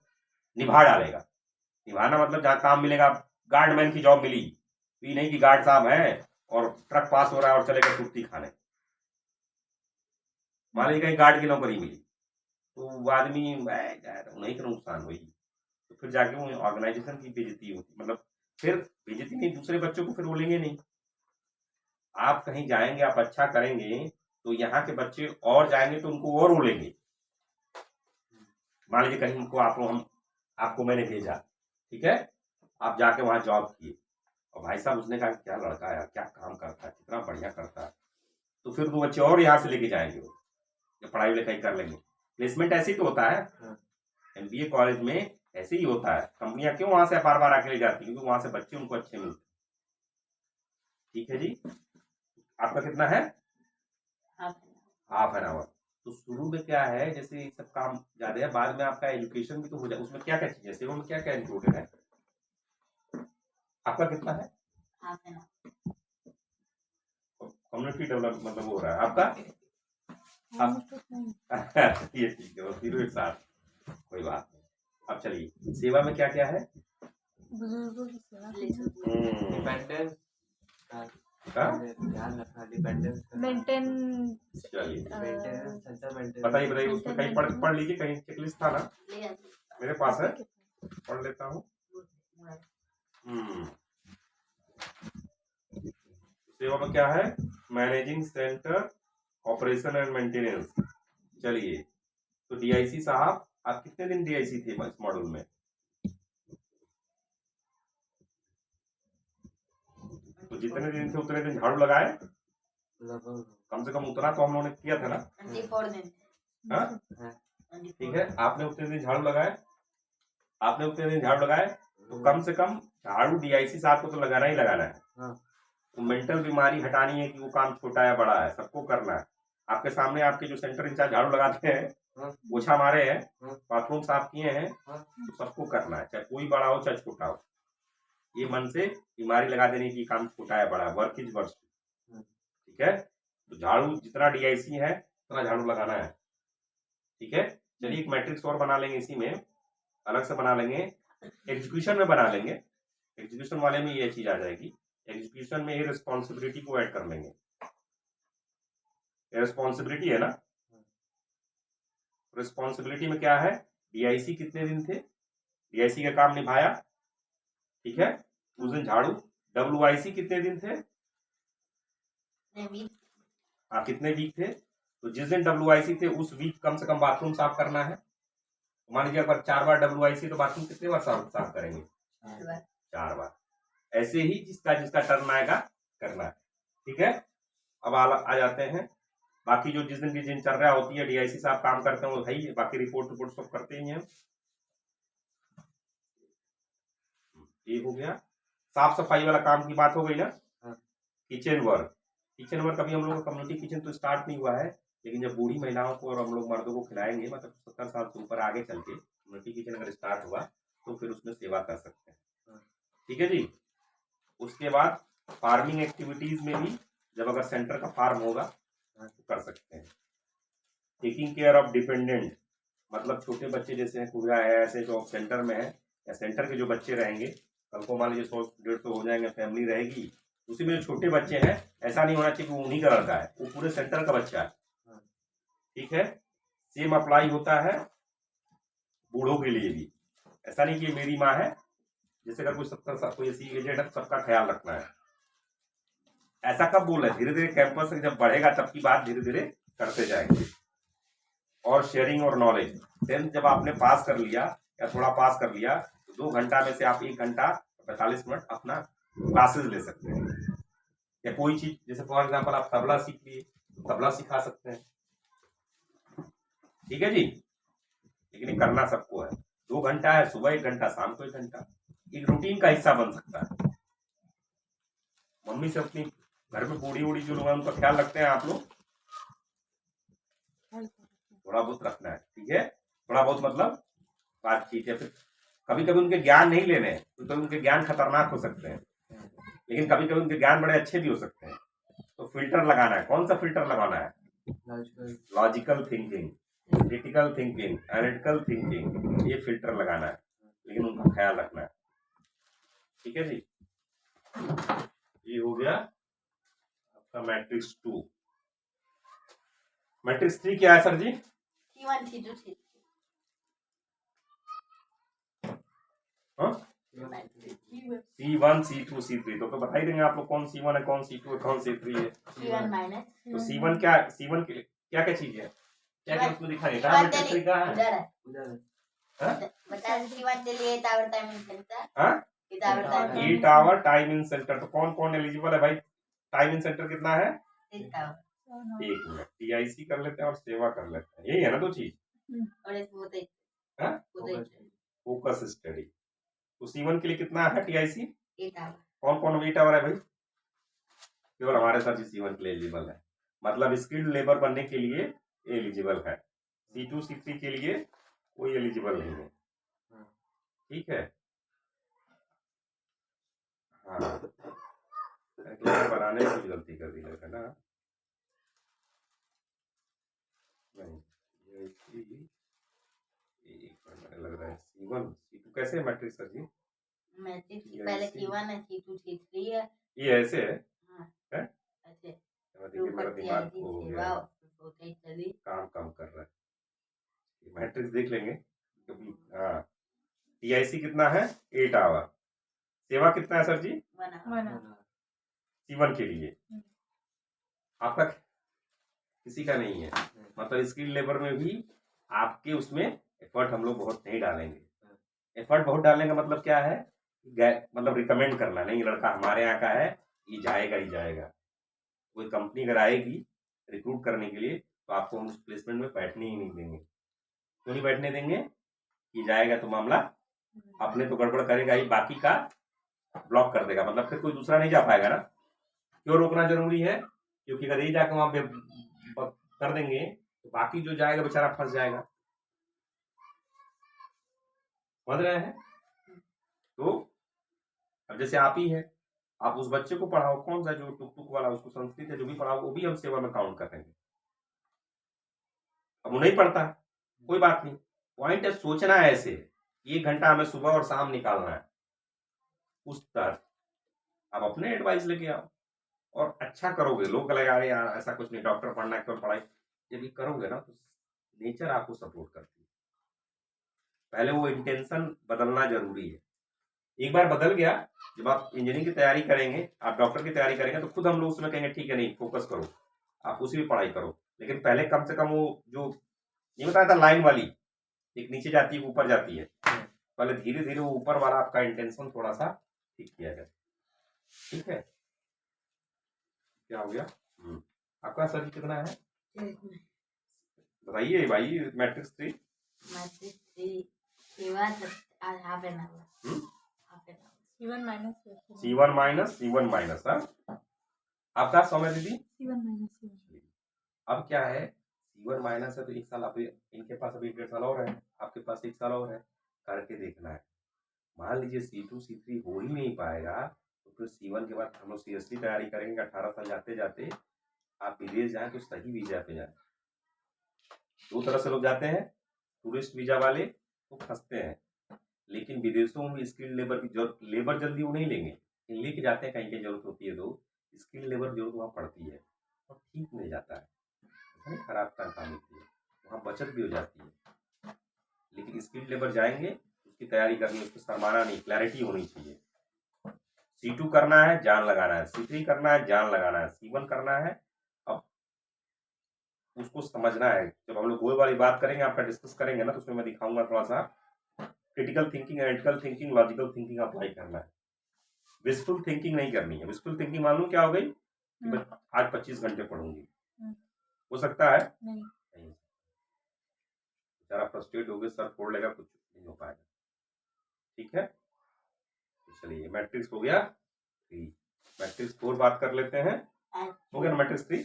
निभा डालेगा। निभाना मतलब जहाँ काम मिलेगा, गार्डमैन की जॉब मिली, ये नहीं कि गार्ड साहब है और ट्रक पास हो रहा है और चलेगा छुट्टी खाने। मान लीजिए कहीं गार्ड की नौकरी मिली तो वो आदमी उन्हीं का नुकसान हुई, तो फिर जाके वो ऑर्गेनाइजेशन की बेइज्जती होती, मतलब फिर बेइज्जती नहीं, दूसरे बच्चों को फिर बोलेंगे नहीं। आप कहीं जाएंगे, आप अच्छा करेंगे तो यहाँ के बच्चे और जाएंगे तो उनको और बोलेंगे। मान लीजिए कहीं उनको आपको मैंने भेजा, ठीक है, आप जाके वहां जॉब किए और भाई साहब उसने कहा क्या लड़का है, क्या काम करता है, कितना बढ़िया करता है, तो फिर वो बच्चे और यहाँ से लेके जाएंगे, वो जब पढ़ाई लिखाई कर लेंगे। प्लेसमेंट ऐसे ही तो होता है, MBA कॉलेज में ऐसे ही होता है। कंपनियां क्यों वहां से बार बार आके ले जाती है? क्योंकि वहां से बच्चे उनको अच्छे मिलते। ठीक है जी, आपका कितना है? Half an hour. तो शुरू में क्या है, जैसे ये सब काम ज्यादा है, बाद में आपका एजुकेशन भी तो हो जाए। उसमें क्या क्या चीजें, सेवा में क्या क्या इंक्लूडेड है? आपका कितना है? कम्युनिटी डेवलप मतलब हो रहा है आपका? ये ठीक है, वो तीनों एक साथ, कोई बात नहीं। अब चलिए सेवा में क्या क्या है? बुजुर्गों की सेवा, डिपेंडेंस ध्यान रखना, डिपेंडेंस मेंटेन, चलिए मेंटेनेंस, बताइए बताइए, उसमें कहीं पढ़ लीजिए, कहीं चेकलिस्ट था ना, मेरे पास है, पढ़ लेता हूँ। सेवा में क्या है? Managing centre, operation and maintenance. चलिए, तो DIC साहब आप कितने दिन DIC थे इस मॉड्यूल में? तो जितने दिन थे उतने दिन झाड़ू लगाए, कम से कम उतना तो हम लोगों ने किया था ना? 24 दिन। हाँ ठीक है, आपने उतने दिन झाड़ू लगाए, आपने उतने दिन झाड़ू लगाए, तो कम से कम झाड़ू डीआईसी साहब को तो लगाना ही लगाना है। हाँ। तो मेंटल बीमारी हटानी है कि वो काम छोटा है बड़ा है, सबको करना है। आपके सामने आपके जो सेंटर इंचार्ज झाड़ू लगाते हैं, हाँ। पोछा मारे हैं, हाँ। बाथरूम साफ किए हैं, हाँ। तो सबको करना है, चाहे कोई बड़ा हो चाहे छोटा हो। ये मन से बीमारी लगा देने की काम छोटा है बड़ा है, वर्क इज वर्क। ठीक है, तो झाड़ू जितना डीआईसी है उतना झाड़ू लगाना है। ठीक है, चलिए एक मैट्रिक्स और बना लेंगे, इसी में अलग से बना लेंगे, एग्जीक्यूशन में बना लेंगे। एग्जीक्यूशन वाले में ये चीज आ जाएगी, एग्जीक्यूशन में ये रिस्पॉन्सिबिलिटी को ऐड कर लेंगे। ये रिस्पॉन्सिबिलिटी है ना, रिस्पॉन्सिबिलिटी में क्या है, डीआईसी कितने दिन थे, डीआईसी का काम निभाया। ठीक है, उस दिन झाड़ू। डब्ल्यूआईसी कितने दिन थे, हाँ कितने वीक थे, तो जिस दिन डब्ल्यूआईसी थे उस वीक कम से कम बाथरूम साफ करना है। मान लीजिए अगर 4 बार डब्ल्यूआईसी तो बाथरूम कितने बार साफ करेंगे, 4 बार। ऐसे ही जिसका जिसका टर्न आएगा करना है। ठीक है, अब आ जाते हैं बाकी जो जिस दिन की दिनचर्या होती है, डीआईसी साहब काम करते हैं वो है, बाकी रिपोर्ट सब करते ही हैं। ये हो गया, साफ सफाई वाला काम की बात हो गई ना। किचन वर्क अभी हम लोग का कम्युनिटी किचन तो स्टार्ट नहीं हुआ है, लेकिन जब बूढ़ी महिलाओं को और हम लोग मर्दों को खिलाएंगे, मतलब 70 साल से ऊपर आगे चल के कम्युनिटी किचन अगर स्टार्ट हुआ तो फिर उसमें सेवा कर सकते हैं। ठीक है जी, उसके बाद फार्मिंग एक्टिविटीज में भी जब अगर सेंटर का फार्म होगा तो कर सकते हैं। टेकिंग केयर ऑफ डिपेंडेंट, मतलब छोटे बच्चे जैसे हैं, कुबरा है, ऐसे जो सेंटर में है या सेंटर के जो बच्चे रहेंगे, कल को मान लीजिए 100-150 हो जाएंगे, फैमिली रहेगी, उसी में जो छोटे बच्चे हैं, ऐसा नहीं होना चाहिए कि वो उन्हीं का लड़का है, वो पूरे सेंटर का बच्चा है। ठीक है, सेम अप्लाई होता है बूढ़ों के लिए भी। ऐसा नहीं कि मेरी माँ है, जैसे अगर कोई 70 साल कोई ऐसी एजेड है, सबका ख्याल रखना है। ऐसा कब बोल रहे, धीरे धीरे कैंपस जब बढ़ेगा तब की बात, धीरे धीरे करते जाएंगे। और शेयरिंग और नॉलेज, 10th जब आपने पास कर लिया या थोड़ा पास कर लिया, तो 2 घंटा में से आप 1 घंटा 45 मिनट अपना क्लासेस ले सकते हैं। या कोई चीज जैसे फॉर एग्जांपल आप तबला सीख लिए, तबला सिखा सकते हैं। ठीक है जी, लेकिन ये करना सबको है। 2 घंटा है, सुबह 1 घंटा, शाम को 1 घंटा, एक रूटीन का हिस्सा बन सकता है। मम्मी से अपनी घर में बूढ़ी जो लोग हैं उनका ख्याल रखते हैं आप लोग, थोड़ा बहुत रखना है। ठीक है, थोड़ा बहुत मतलब बातचीत, या फिर कभी कभी उनके ज्ञान नहीं लेने हैं, तो उनके ज्ञान खतरनाक हो सकते हैं, लेकिन कभी कभी उनके ज्ञान बड़े अच्छे भी हो सकते हैं। तो फिल्टर लगाना है, कौन सा फिल्टर लगाना है, logical thinking, critical thinking, analytical thinking, ये फिल्टर लगाना है, लेकिन उनका ख्याल रखना है। ठीक है जी, ये हो गया आपका मैट्रिक्स 2। मैट्रिक्स 3 क्या है सर जी, C1 C2 C3 हाँ C1 C2 C3, तो बता ही देंगे आप लोग कौन C1 है, कौन C2 है, कौन C3 है। C1 माइनस तो C1 क्या, C1 क्या क्या चीज है, क्या क्या उसमें दिखाएंगे, कहाँ मैट्रिक्स तरीका है, उधर है बता C1 के लिए टावर टाइमिंग सेंटर, हाँ tower 8 hour time in centre. तो कौन कौन एलिजिबल है भाई, टाइम इन सेंटर कितना है, 1 मिनट। टीआईसी कर लेते हैं और सेवा कर लेते हैं, यही है ना 2 चीज। और एक होते फोकस स्टडी। तो C1 के लिए कितना है टीआईसी, 8 आवर। कौन कौन 8 आवर है भाई, केवल हमारे साथ C1 के लिए एलिजिबल है, मतलब स्किल्ड लेबर बनने के लिए एलिजिबल है। C2 C3 के लिए कोई एलिजिबल नहीं है। ठीक है, हाँ बनाने की गलती कर दी लड़का ना, नहीं ये लग रहा है C1 C2 कैसे मैट्रिक्स सर जी, मैट्रिक्स पहले C1 है, C2 C3 है, ये ऐसे है, हाँ ऐसे देखिए मेरा दिमाग हो गया, काम कम कर रहा है। मैट्रिक्स देख लेंगे कभी। हाँ टीआईसी कितना है, 8 आवर। सेवा कितना है सर जी, 1 C1 के लिए। आपका किसी का नहीं है, मतलब स्किल लेबर में भी आपके उसमें एफर्ट हम लोग बहुत नहीं डालेंगे। एफर्ट बहुत डालने का मतलब क्या है, मतलब रिकमेंड करना नहीं, लड़का हमारे यहाँ का है, ये जाएगा ही जाएगा। कोई कंपनी अगर आएगी रिक्रूट करने के लिए तो आपको हम उस प्लेसमेंट में बैठने ही नहीं देंगे। क्यों नहीं बैठने देंगे, कि जाएगा तो मामला अपने तो गड़बड़ करेगा ही, बाकी का ब्लॉक कर देगा, मतलब फिर कोई दूसरा नहीं जा पाएगा ना। क्यों रोकना जरूरी है? क्योंकि अगर ये जाकर वहां पे कर देंगे तो बाकी जो जाएगा बेचारा फंस जाएगा। समझ रहे हैं? तो अब जैसे आप ही है, आप उस बच्चे को पढ़ाओ, कौन सा जो टुक टुक वाला, उसको संस्कृत है जो भी पढ़ाओ, वो भी हम सेवा में काउंट करेंगे। अब वो नहीं पढ़ता, कोई बात नहीं, पॉइंट है सोचना है ऐसे, 1 घंटा हमें सुबह और शाम निकालना है उस तरह। आप अपने एडवाइस लेके आओ और अच्छा करोगे, लोग लगेगा अरे यार ऐसा कुछ नहीं, डॉक्टर पढ़ना है केवल पढ़ाई, ये भी करोगे ना तो नेचर आपको सपोर्ट करती है। पहले वो इंटेंशन बदलना जरूरी है। एक बार बदल गया, जब आप इंजीनियरिंग की तैयारी करेंगे, आप डॉक्टर की तैयारी करेंगे, तो खुद हम लोग उसमें कहेंगे ठीक है नहीं फोकस करो, आप उसी में पढ़ाई करो। लेकिन पहले कम से कम वो जो ये बताया था लाइन वाली, एक नीचे जाती है ऊपर जाती है, पहले धीरे धीरे वो ऊपर वाला आपका इंटेंशन थोड़ा सा ठीक किया जाए। ठीक है, क्या हो गया? आपका सर कितना है बताइए भाई? Matrix 3 half an hour C1 minus C1 minus आपका समय दीदी C1 माइनस अब क्या है, C1 माइनस है तो 1 साल आप इनके पास अभी 1.5 साल और है, आपके पास 1 साल और है, करके देखना है। मान लीजिए C2 C3 हो ही नहीं पाएगा तो फिर C1 के बाद हम लोग सीरियसली तैयारी करेंगे। 18 साल जाते जाते आप विदेश जाए तो सही वीजा पे जाए। 2 तरह से लोग जाते हैं, टूरिस्ट वीजा वाले वो फंसते हैं, लेकिन विदेशों में स्किल्ड लेबर की जरूरत, लेबर जल्दी वो नहीं लेंगे, लेके जाते हैं कहीं की जरूरत होती है तो स्किल्ड लेबर जरूरत वहाँ पड़ती है और ठीक नहीं जाता है, नहीं खराब का काम होती है, वहाँ बचत भी हो जाती है। लेकिन स्किल्ड लेबर जाएंगे, उसकी तैयारी करनी, उसको शर्माना नहीं, क्लैरिटी होनी चाहिए। C2 करना है जान लगाना है, C3 करना है जान लगाना है, C1 करना है अब उसको समझना है। जब हम लोग गोल वाली बात करेंगे, आपका डिस्कस करेंगे ना, तो उसमें मैं दिखाऊंगा थोड़ा सा critical thinking, analytical thinking, logical thinking apply करना है। विशफुल थिंकिंग नहीं करनी है। विशफुल थिंकिंग मालूम क्या हो गई कि आज 25 घंटे पढ़ूंगी, हो सकता है नहीं, बेचारा फ्रस्ट्रेट हो गए, सर फोड़ लेगा, कुछ नहीं हो पाएगा। ठीक है, तो चलिए मैट्रिक्स हो गया 3, मैट्रिक्स 4 बात कर लेते हैं। हो गया ना मैट्रिक्स 3?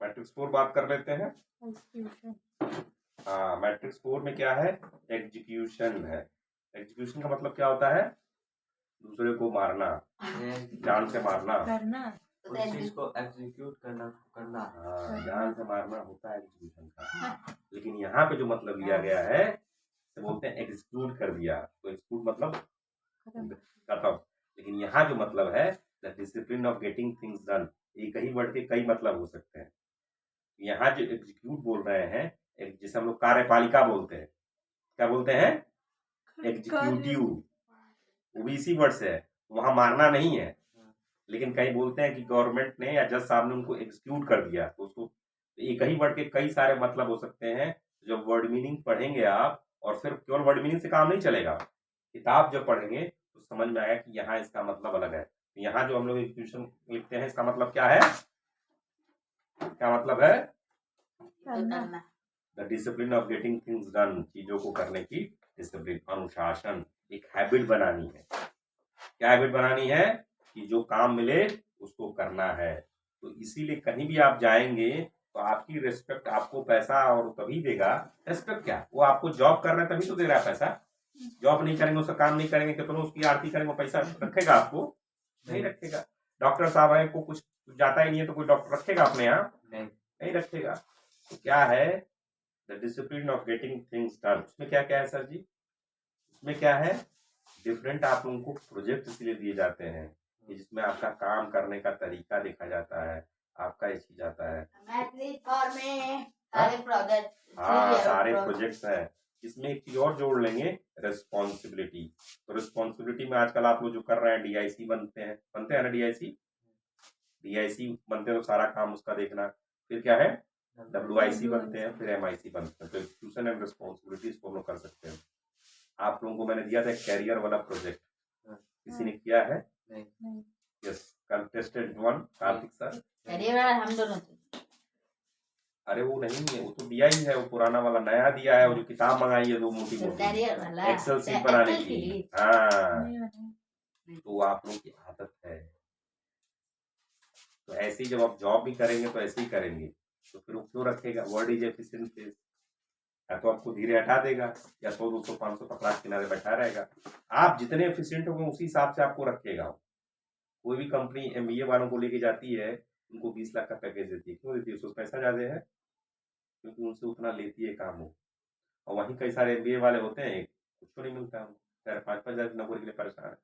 मैट्रिक्स 4 बात कर लेते हैं। हाँ, मैट्रिक्स 4 में क्या है? एग्जीक्यूशन है। एग्जीक्यूशन का मतलब क्या होता है? दूसरे को मारना, जान से मारना, उस चीज को एग्जीक्यूट करना। हाँ, जान से मारना होता है एग्जीक्यूशन का। लेकिन यहाँ पे जो मतलब लिया गया है तो बोलते हैं एग्जीक्यूट कर दिया, तो एग्जीक्यूट मतलब खत्म। लेकिन यहाँ जो मतलब है the discipline of getting things done, एक ही वर्ड के कई मतलब हो सकते हैं। यहाँ जो एग्जीक्यूट बोल रहे हैं, जिसे हम लोग कार्यपालिका बोलते हैं, क्या बोलते हैं? एग्जीक्यूटिव, वो भी इसी वर्ड से है, वहां मारना नहीं है। लेकिन कई बोलते हैं कि गवर्नमेंट ने या जज साहब ने उनको एग्जीक्यूट कर दिया, तो उसको एक ही वर्ड के कई सारे मतलब हो सकते हैं। जब वर्ड मीनिंग पढ़ेंगे आप, और फिर केवल वर्ड मीनिंग से काम नहीं चलेगा, किताब जब पढ़ेंगे तो समझ में आएगा कि यहाँ इसका मतलब अलग है। तो यहाँ जो हम लोग एग्जीक्यूशन लिखते हैं, इसका मतलब क्या है? क्या मतलब है? The discipline of getting things done, चीजों को करने की डिसिप्लिन, अनुशासन, एक हैबिट बनानी है। क्या हैबिट बनानी है? कि जो काम मिले उसको करना है। तो इसीलिए कहीं भी आप जाएंगे तो आपकी रिस्पेक्ट आपको पैसा और तभी देगा। रिस्पेक्ट क्या, वो आपको जॉब कर रहे हैं तभी तो दे रहा है पैसा। जॉब नहीं करेंगे, उसका काम नहीं करेंगे, कितना उसकी आरती करेंगे, पैसा रखेगा आपको? नहीं रखेगा। डॉक्टर साहब है को कुछ जाता ही नहीं है तो कोई डॉक्टर रखेगा अपने यहाँ? नहीं रखेगा। तो क्या है the discipline of getting things done? उसमें क्या क्या है सर जी? उसमें क्या है? डिफरेंट आप लोगों को प्रोजेक्ट इसलिए दिए जाते हैं जिसमें आपका काम करने का तरीका देखा जाता है, आपका ये चीज आता है। हाँ, सारे प्रोजेक्ट्स हैं। इसमें एक चीज और जोड़ लेंगे, रिस्पॉन्सिबिलिटी। तो रिस्पॉन्सिबिलिटी में आजकल आप लोग जो कर रहे हैं, डीआईसी बनते हैं ना, डीआईसी बनते हैं तो सारा काम उसका देखना। फिर क्या है? WIC बनते हैं, फिर MIC बनते हैं। तो एक्सक्यूशन एंड रिस्पॉन्सिबिलिटी इसको हम लोग कर सकते हैं। आप लोगों को मैंने दिया था कैरियर वाला प्रोजेक्ट, किसी ने किया है? Yes, contestant 1 Kartik sir. Career वाला हम दोनों थे। अरे वो नहीं है, वो तो दिया ही है, वो पुराना वाला नया दिया है, वो जो किताब मंगाई है 2 मोटी मोटी इंटीरियर वाला एक्सेल सीट बनाने एक्सेल की। की हाँ, नहीं बनाया। तो आप लोगों की आदत है, तो ऐसे ही जब आप जॉब भी करेंगे तो ऐसे ही करेंगे, तो फिर वो क्यों रखेगा? वर्ड इज एफिशिएंट फेस, या तो आपको धीरे हटा देगा या 100 200 500 पकड़ा के किनारे बैठा रहेगा। आप जितने एफिशिएंट होंगे उसी हिसाब से आपको रखेगा। कोई भी कंपनी एमबीए वालों को लेके जाती है, उनको 20 लाख का पैकेज देती है। क्यों देती है? उसको पैसा ज्यादा है, क्योंकि उनसे उतना लेती है काम हो। और वहीं कई सारे एमबीए वाले होते हैं, कुछ तो नहीं मिलता है, 4-5 हजार की नौकरी के लिए परेशान है।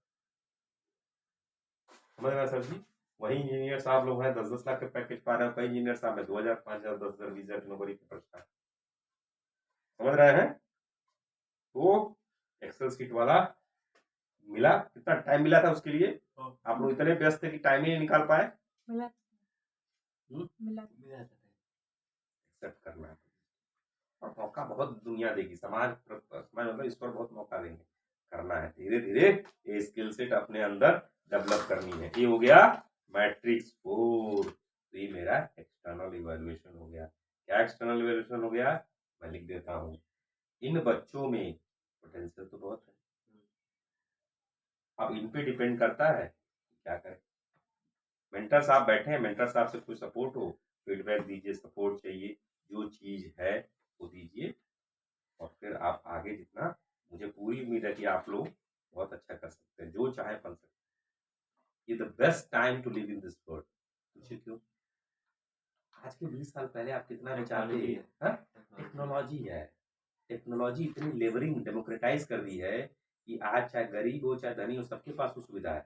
समझ रहे हैं सर जी? वही इंजीनियर साहब लोग हैं 10-10 लाख के पैकेज पा रहे हैं, कई इंजीनियर साहब है 2000 5000 10,000 20,000 की नौकरी के परेशान। समझ रहे हैं? तो एक्सेल सीट वाला मिला, कितना टाइम मिला था उसके लिए? आप लोग इतने व्यस्त थे कि टाइम ही नहीं निकाल पाए। मिला मिला था। एक्सेप्ट करना है, और मौका बहुत दुनिया देगी, समाज मतलब इस पर बहुत मौका देंगे। करना है धीरे धीरे, ये स्किल सेट अपने अंदर डेवलप करनी है। ये हो गया मैट्रिक्स 4, तो ये मेरा एक्सटर्नल इवैल्यूएशन हो गया। क्या एक्सटर्नल इवैल्यूएशन हो गया? मैं लिख देता हूँ, इन बच्चों में पोटेंशियल तो बहुत है, अब इन पे डिपेंड करता है क्या करें। मेंटर साहब बैठे हैं, मेंटर साहब से कोई सपोर्ट हो, फीडबैक दीजिए, सपोर्ट चाहिए, जो चीज है वो दीजिए, और फिर आप आगे जितना, मुझे पूरी उम्मीद है कि आप लोग बहुत अच्छा कर सकते हैं, जो चाहे बन सकते हैं। ये the best time to live in this world. पूछिए क्यों? आज के 20 साल पहले आप कितना विचारते हैं? टेक्नोलॉजी है, टेक्नोलॉजी इतनी लेवरिंग डेमोक्रेटाइज कर दी है कि आज चाहे गरीब हो चाहे धनी हो, सबके पास वो सुविधा है।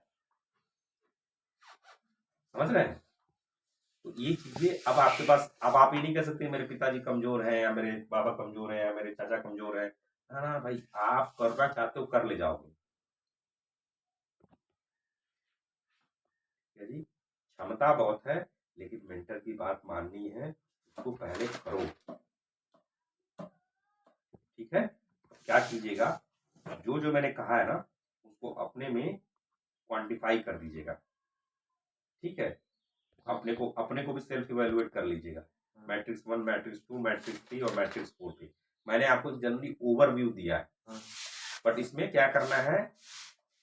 समझ रहे हैं? तो ये चीजें अब आपके पास, अब आप ये नहीं कह सकते मेरे पिताजी कमजोर हैं या मेरे बाबा कमजोर हैं या मेरे चाचा कमजोर हैं। ना भाई, आप करना चाहते हो कर ले जाओगे। क्या जी? क्षमता बहुत है, लेकिन मेंटर की बात माननी है, उसको पहले करो। ठीक है? क्या कीजिएगा, जो जो मैंने कहा है ना, उसको अपने में क्वांटिफाई कर दीजिएगा। ठीक है? अपने को भी सेल्फ इवेलुएट कर लीजिएगा। मैट्रिक्स 1, मैट्रिक्स 2, मैट्रिक्स 3 और मैट्रिक्स 4 पे मैंने आपको जनरली ओवरव्यू दिया है, बट इसमें क्या करना है,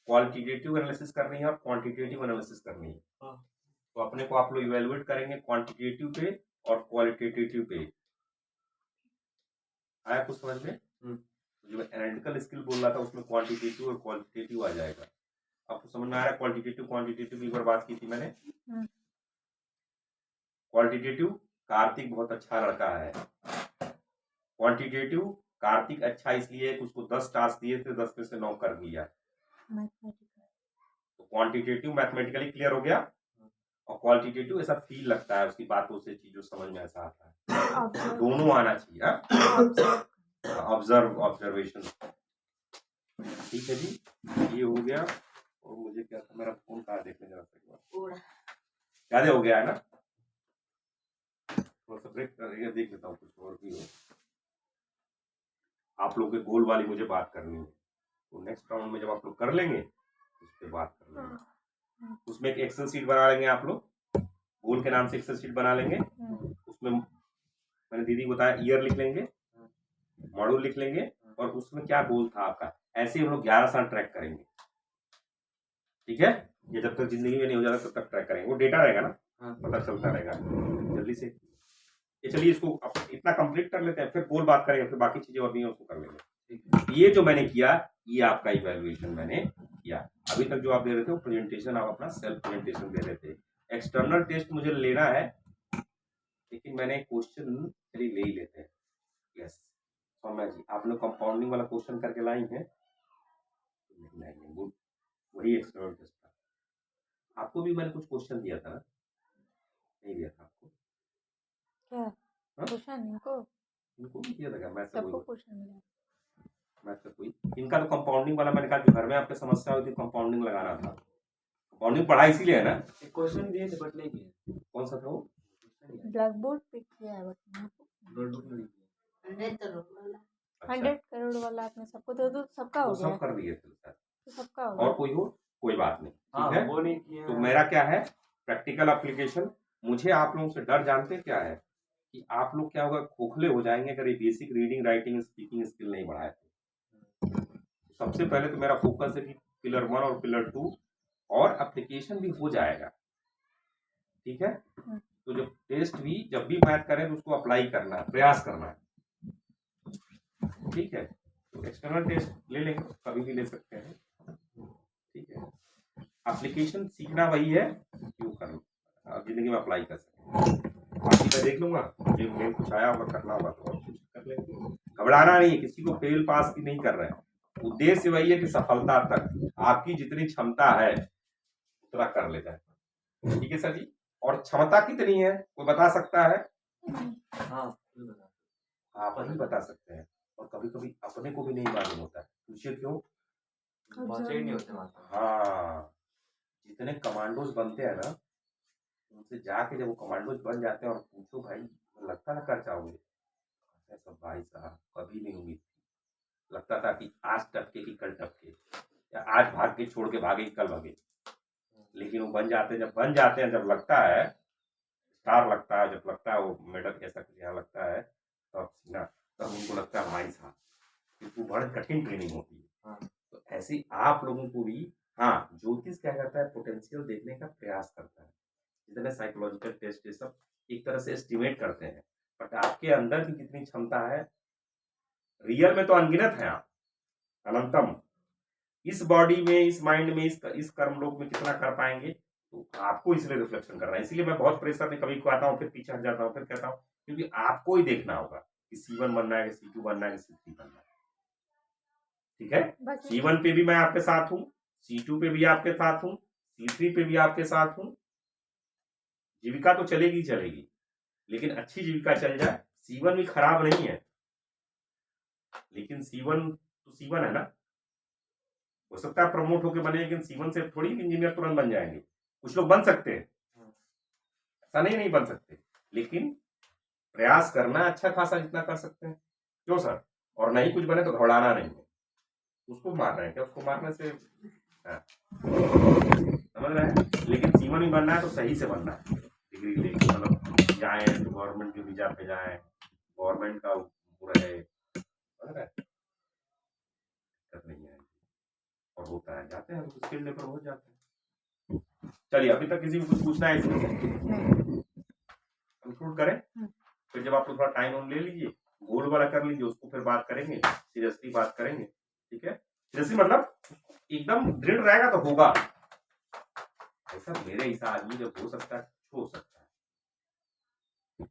क्वालिटेटिव एनालिसिस करनी है और क्वांटिटेटिव एनालिसिस करनी है। तो अपने को आप लोग इवेलुएट करेंगे क्वांटिटेटिव पे और क्वालिटेटिव पे। आया कुछ समझ में? जो मैं एनालिटिकल स्किल बोल रहा था उसमें क्वांटिटेटिव और क्वालिटेटिव आ जाएगा। आपको समझ में आ रहा है? क्वालिटेटिव क्वांटिटेटिव की एक बार बात की थी मैंने। क्वालिटेटिव, कार्तिक बहुत अच्छा लड़का है। क्वांटिटेटिव, कार्तिक अच्छा इसलिए है कि उसको 10 टास्क दिए थे, 10 में से 9 कर दिया। तो क्वांटिटेटिव मैथमेटिकली क्लियर हो गया, और क्वालिटेटिव ऐसा फील लगता है, उसकी बातों से चीजों समझ में ऐसा आता है। दोनों आना चाहिए, ऑब्जर्वेशन। ठीक है जी, ये हो गया। और मुझे क्या था, मेरा फोन कहाँ देखने जरा सा, ज्यादा हो गया है ना, थोड़ा सा ब्रेक कर देख लेता हूँ, कुछ और भी हो। आप लोग के गोल वाली मुझे बात करनी है, तो नेक्स्ट राउंड में जब आप लोग कर लेंगे उस पर बात कर लेंगे। उसमें एक एक्सेल शीट बना लेंगे आप लोग, गोल के नाम से एक्सेल शीट बना लेंगे। उसमें मैंने दीदी को बताया, ईयर लिख लेंगे, मॉड्यूल लिख लेंगे, और उसमें क्या गोल था आपका, ऐसे हम लोग 11 साल ट्रैक करेंगे। ठीक है? ये जब तक जिंदगी में नहीं हो जाता तब तक ट्रैक करेंगे, वो डेटा रहेगा ना, पता चलता रहेगा जल्दी से। ये चलिए इसको इतना कंप्लीट कर लेते हैं, फिर गोल बात करेंगे, फिर बाकी चीजें और भी हैं उसको कर लेंगे। ये जो मैंने किया, ये आपका इवैल्यूएशन मैंने किया। अभी तक जो आप दे रहे थे वो प्रेजेंटेशन, आप अपना सेल्फ प्रेजेंटेशन दे रहे थे। एक्सटर्नल टेस्ट मुझे लेना है, लेकिन मैंने क्वेश्चन चलिए ले ही लेते हैं। यस सौम्या जी, आप लोग कंपाउंडिंग वाला क्वेश्चन करके लाई हैं? नहीं लाएंगे, गुड, वही एक्सटर्नल टेस्ट था। आपको भी मैंने कुछ क्वेश्चन दिया था ना? नहीं दिया था आपको? क्या क्वेश्चन? इनको भी दिया था क्या? मैथ सबको क्वेश्चन मिला, मैथ का कोई, इनका तो कंपाउंडिंग वाला मैंने कहा जो घर में आपके समस्या हुई थी, कंपाउंडिंग लगाना था। कंपाउंडिंग पढ़ा इसीलिए है ना? क्वेश्चन दिए थे बट नहीं किए। कौन सा था वो? ब्लैक बोर्ड पे किया है, नोटबुक में नहीं किए। 100 करोड़ वाला आपने सबको दे दो, सबका हो गया, सब कर दिए थे सर। तो सबका हो गया। और कोई हो, कोई बात नहीं, ठीक है? वो नहीं किए। तो मेरा क्या है, प्रैक्टिकल एप्लीकेशन। मुझे आप लोगों से डर जानते क्या है, कि आप लोग क्या होगा, खोखले हो जाएंगे अगर ये basic reading writing speaking skill नहीं बढ़ाए तो। सबसे पहले तो मेरा फोकस है कि पिलर 1 और पिलर 2 और एप्लीकेशन भी हो जाएगा, ठीक है। तो जब टेस्ट भी जब भी मैथ करें तो उसको अप्लाई करना है, प्रयास करना है, ठीक है। तो एक्सटर्नल टेस्ट ले लेंगे, कभी भी ले सकते हैं, ठीक है। एप्लीकेशन सीखना वही है कि वो करना आप जिंदगी में अप्लाई कर सकते। बाकी मैं देख लूंगा, जो मेल कुछ आया होगा करना होगा तो और कुछ कर लेंगे। घबराना नहीं है, किसी को फेल पास की नहीं कर रहे हैं। उद्देश्य वही है कि सफलता तक आपकी जितनी क्षमता है उतना कर ले जाए, ठीक है सर जी। और क्षमता कितनी है कोई बता सकता है? हाँ आप ही बता सकते हैं। और कभी कभी अपने को भी नहीं मालूम होता है, पूछिए क्यों? पहुंचे ही नहीं होते वहां तक। हाँ, जितने कमांडोज बनते हैं ना, उनसे जाके जब वो कमांडोज बन जाते हैं और पूछो भाई लगता था कर जाओगे, सब भाई साहब कभी नहीं उम्मीद थी। लगता था कि आज टपके कि कल टपके, या आज भाग के छोड़ के भागे कि कल भागे। लेकिन वो बन जाते हैं, जब बन जाते हैं, जब लगता है स्टार लगता है, जब लगता है वो मेडल ऐसा कुछ यहाँ लगता है, तब सीना, तब उनको लगता है भाई साहब कि वो बड़ी कठिन ट्रेनिंग होती है। हाँ। तो ऐसे ही आप लोगों को भी, हाँ, ज्योतिष क्या करता है, पोटेंशियल देखने का प्रयास करता है। जितने साइकोलॉजिकल टेस्ट ये सब एक तरह से एस्टिमेट करते हैं, बट आपके अंदर की कितनी क्षमता है, रियल में तो अनगिनत है आप, अनंतम। इस बॉडी में, इस माइंड में, इस कर्म लोक में कितना कर पाएंगे, तो आपको इसलिए रिफ्लेक्शन करना है। इसीलिए मैं बहुत प्रेशर नहीं, कभी आता हूँ फिर पीछे हट जाता हूँ, फिर कहता हूँ क्योंकि आपको ही देखना होगा कि C1 बनना है, कि C2 बनना है, कि C3 बनना है, ठीक है। बाकी C1 पे भी मैं आपके साथ हूँ, C2 पे भी आपके साथ हूँ, C3 पे भी आपके साथ हूँ। जीविका तो चलेगी चलेगी, लेकिन अच्छी जीविका चल जाए। C1 भी खराब नहीं है, लेकिन C1 तो C1 है ना। हो सकता है प्रमोट होके बने, लेकिन C1 से थोड़ी इंजीनियर तुरंत बन जाएंगे। कुछ लोग बन सकते हैं, ऐसा नहीं बन सकते, लेकिन प्रयास करना अच्छा खासा जितना कर सकते हैं, क्यों सर। और नहीं कुछ बने तो घबराना नहीं है, उसको मार रहे हैं क्या, उसको मारने से हाँ। समझ रहे हैं। लेकिन C1 भी बनना है तो सही से बनना है, डिग्री लेके, मतलब जाए गवर्नमेंट के वीजा पे जाए, गवर्नमेंट का वो रहे, समझ रहे हैं, नहीं है। और होता है, जाते हैं स्किल लेकर हो जाते हैं। चलिए, अभी तक किसी को कुछ पूछना है इसमें, कंक्लूड करें। फिर जब आप थोड़ा टाइम ले लीजिए, गोल वाला कर लीजिए, उसको फिर बात करेंगे, सीरियसली बात करेंगे, ठीक है। सीरियसली मतलब एकदम दृढ़ रहेगा तो होगा। ऐसा मेरे हिसाब में जब हो सकता है हो सकता है।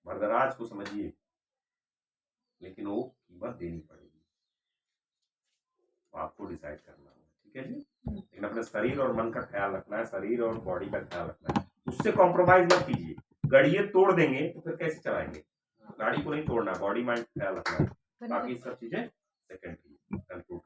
वरदराज को समझिए, लेकिन वो कीमत देनी पड़ेगी, आपको डिसाइड करना होगा, ठीक है जी। लेकिन अपने शरीर और मन का ख्याल रखना है, शरीर और बॉडी का ख्याल रखना है, उससे कॉम्प्रोमाइज मत कीजिए। गड़िए तोड़ देंगे तो फिर कैसे चलाएंगे, गाड़ी को नहीं तोड़ना, बॉडी माइंड ख्याल रखना है, बाकी सब चीजें सेकेंडरी। कंक्लूड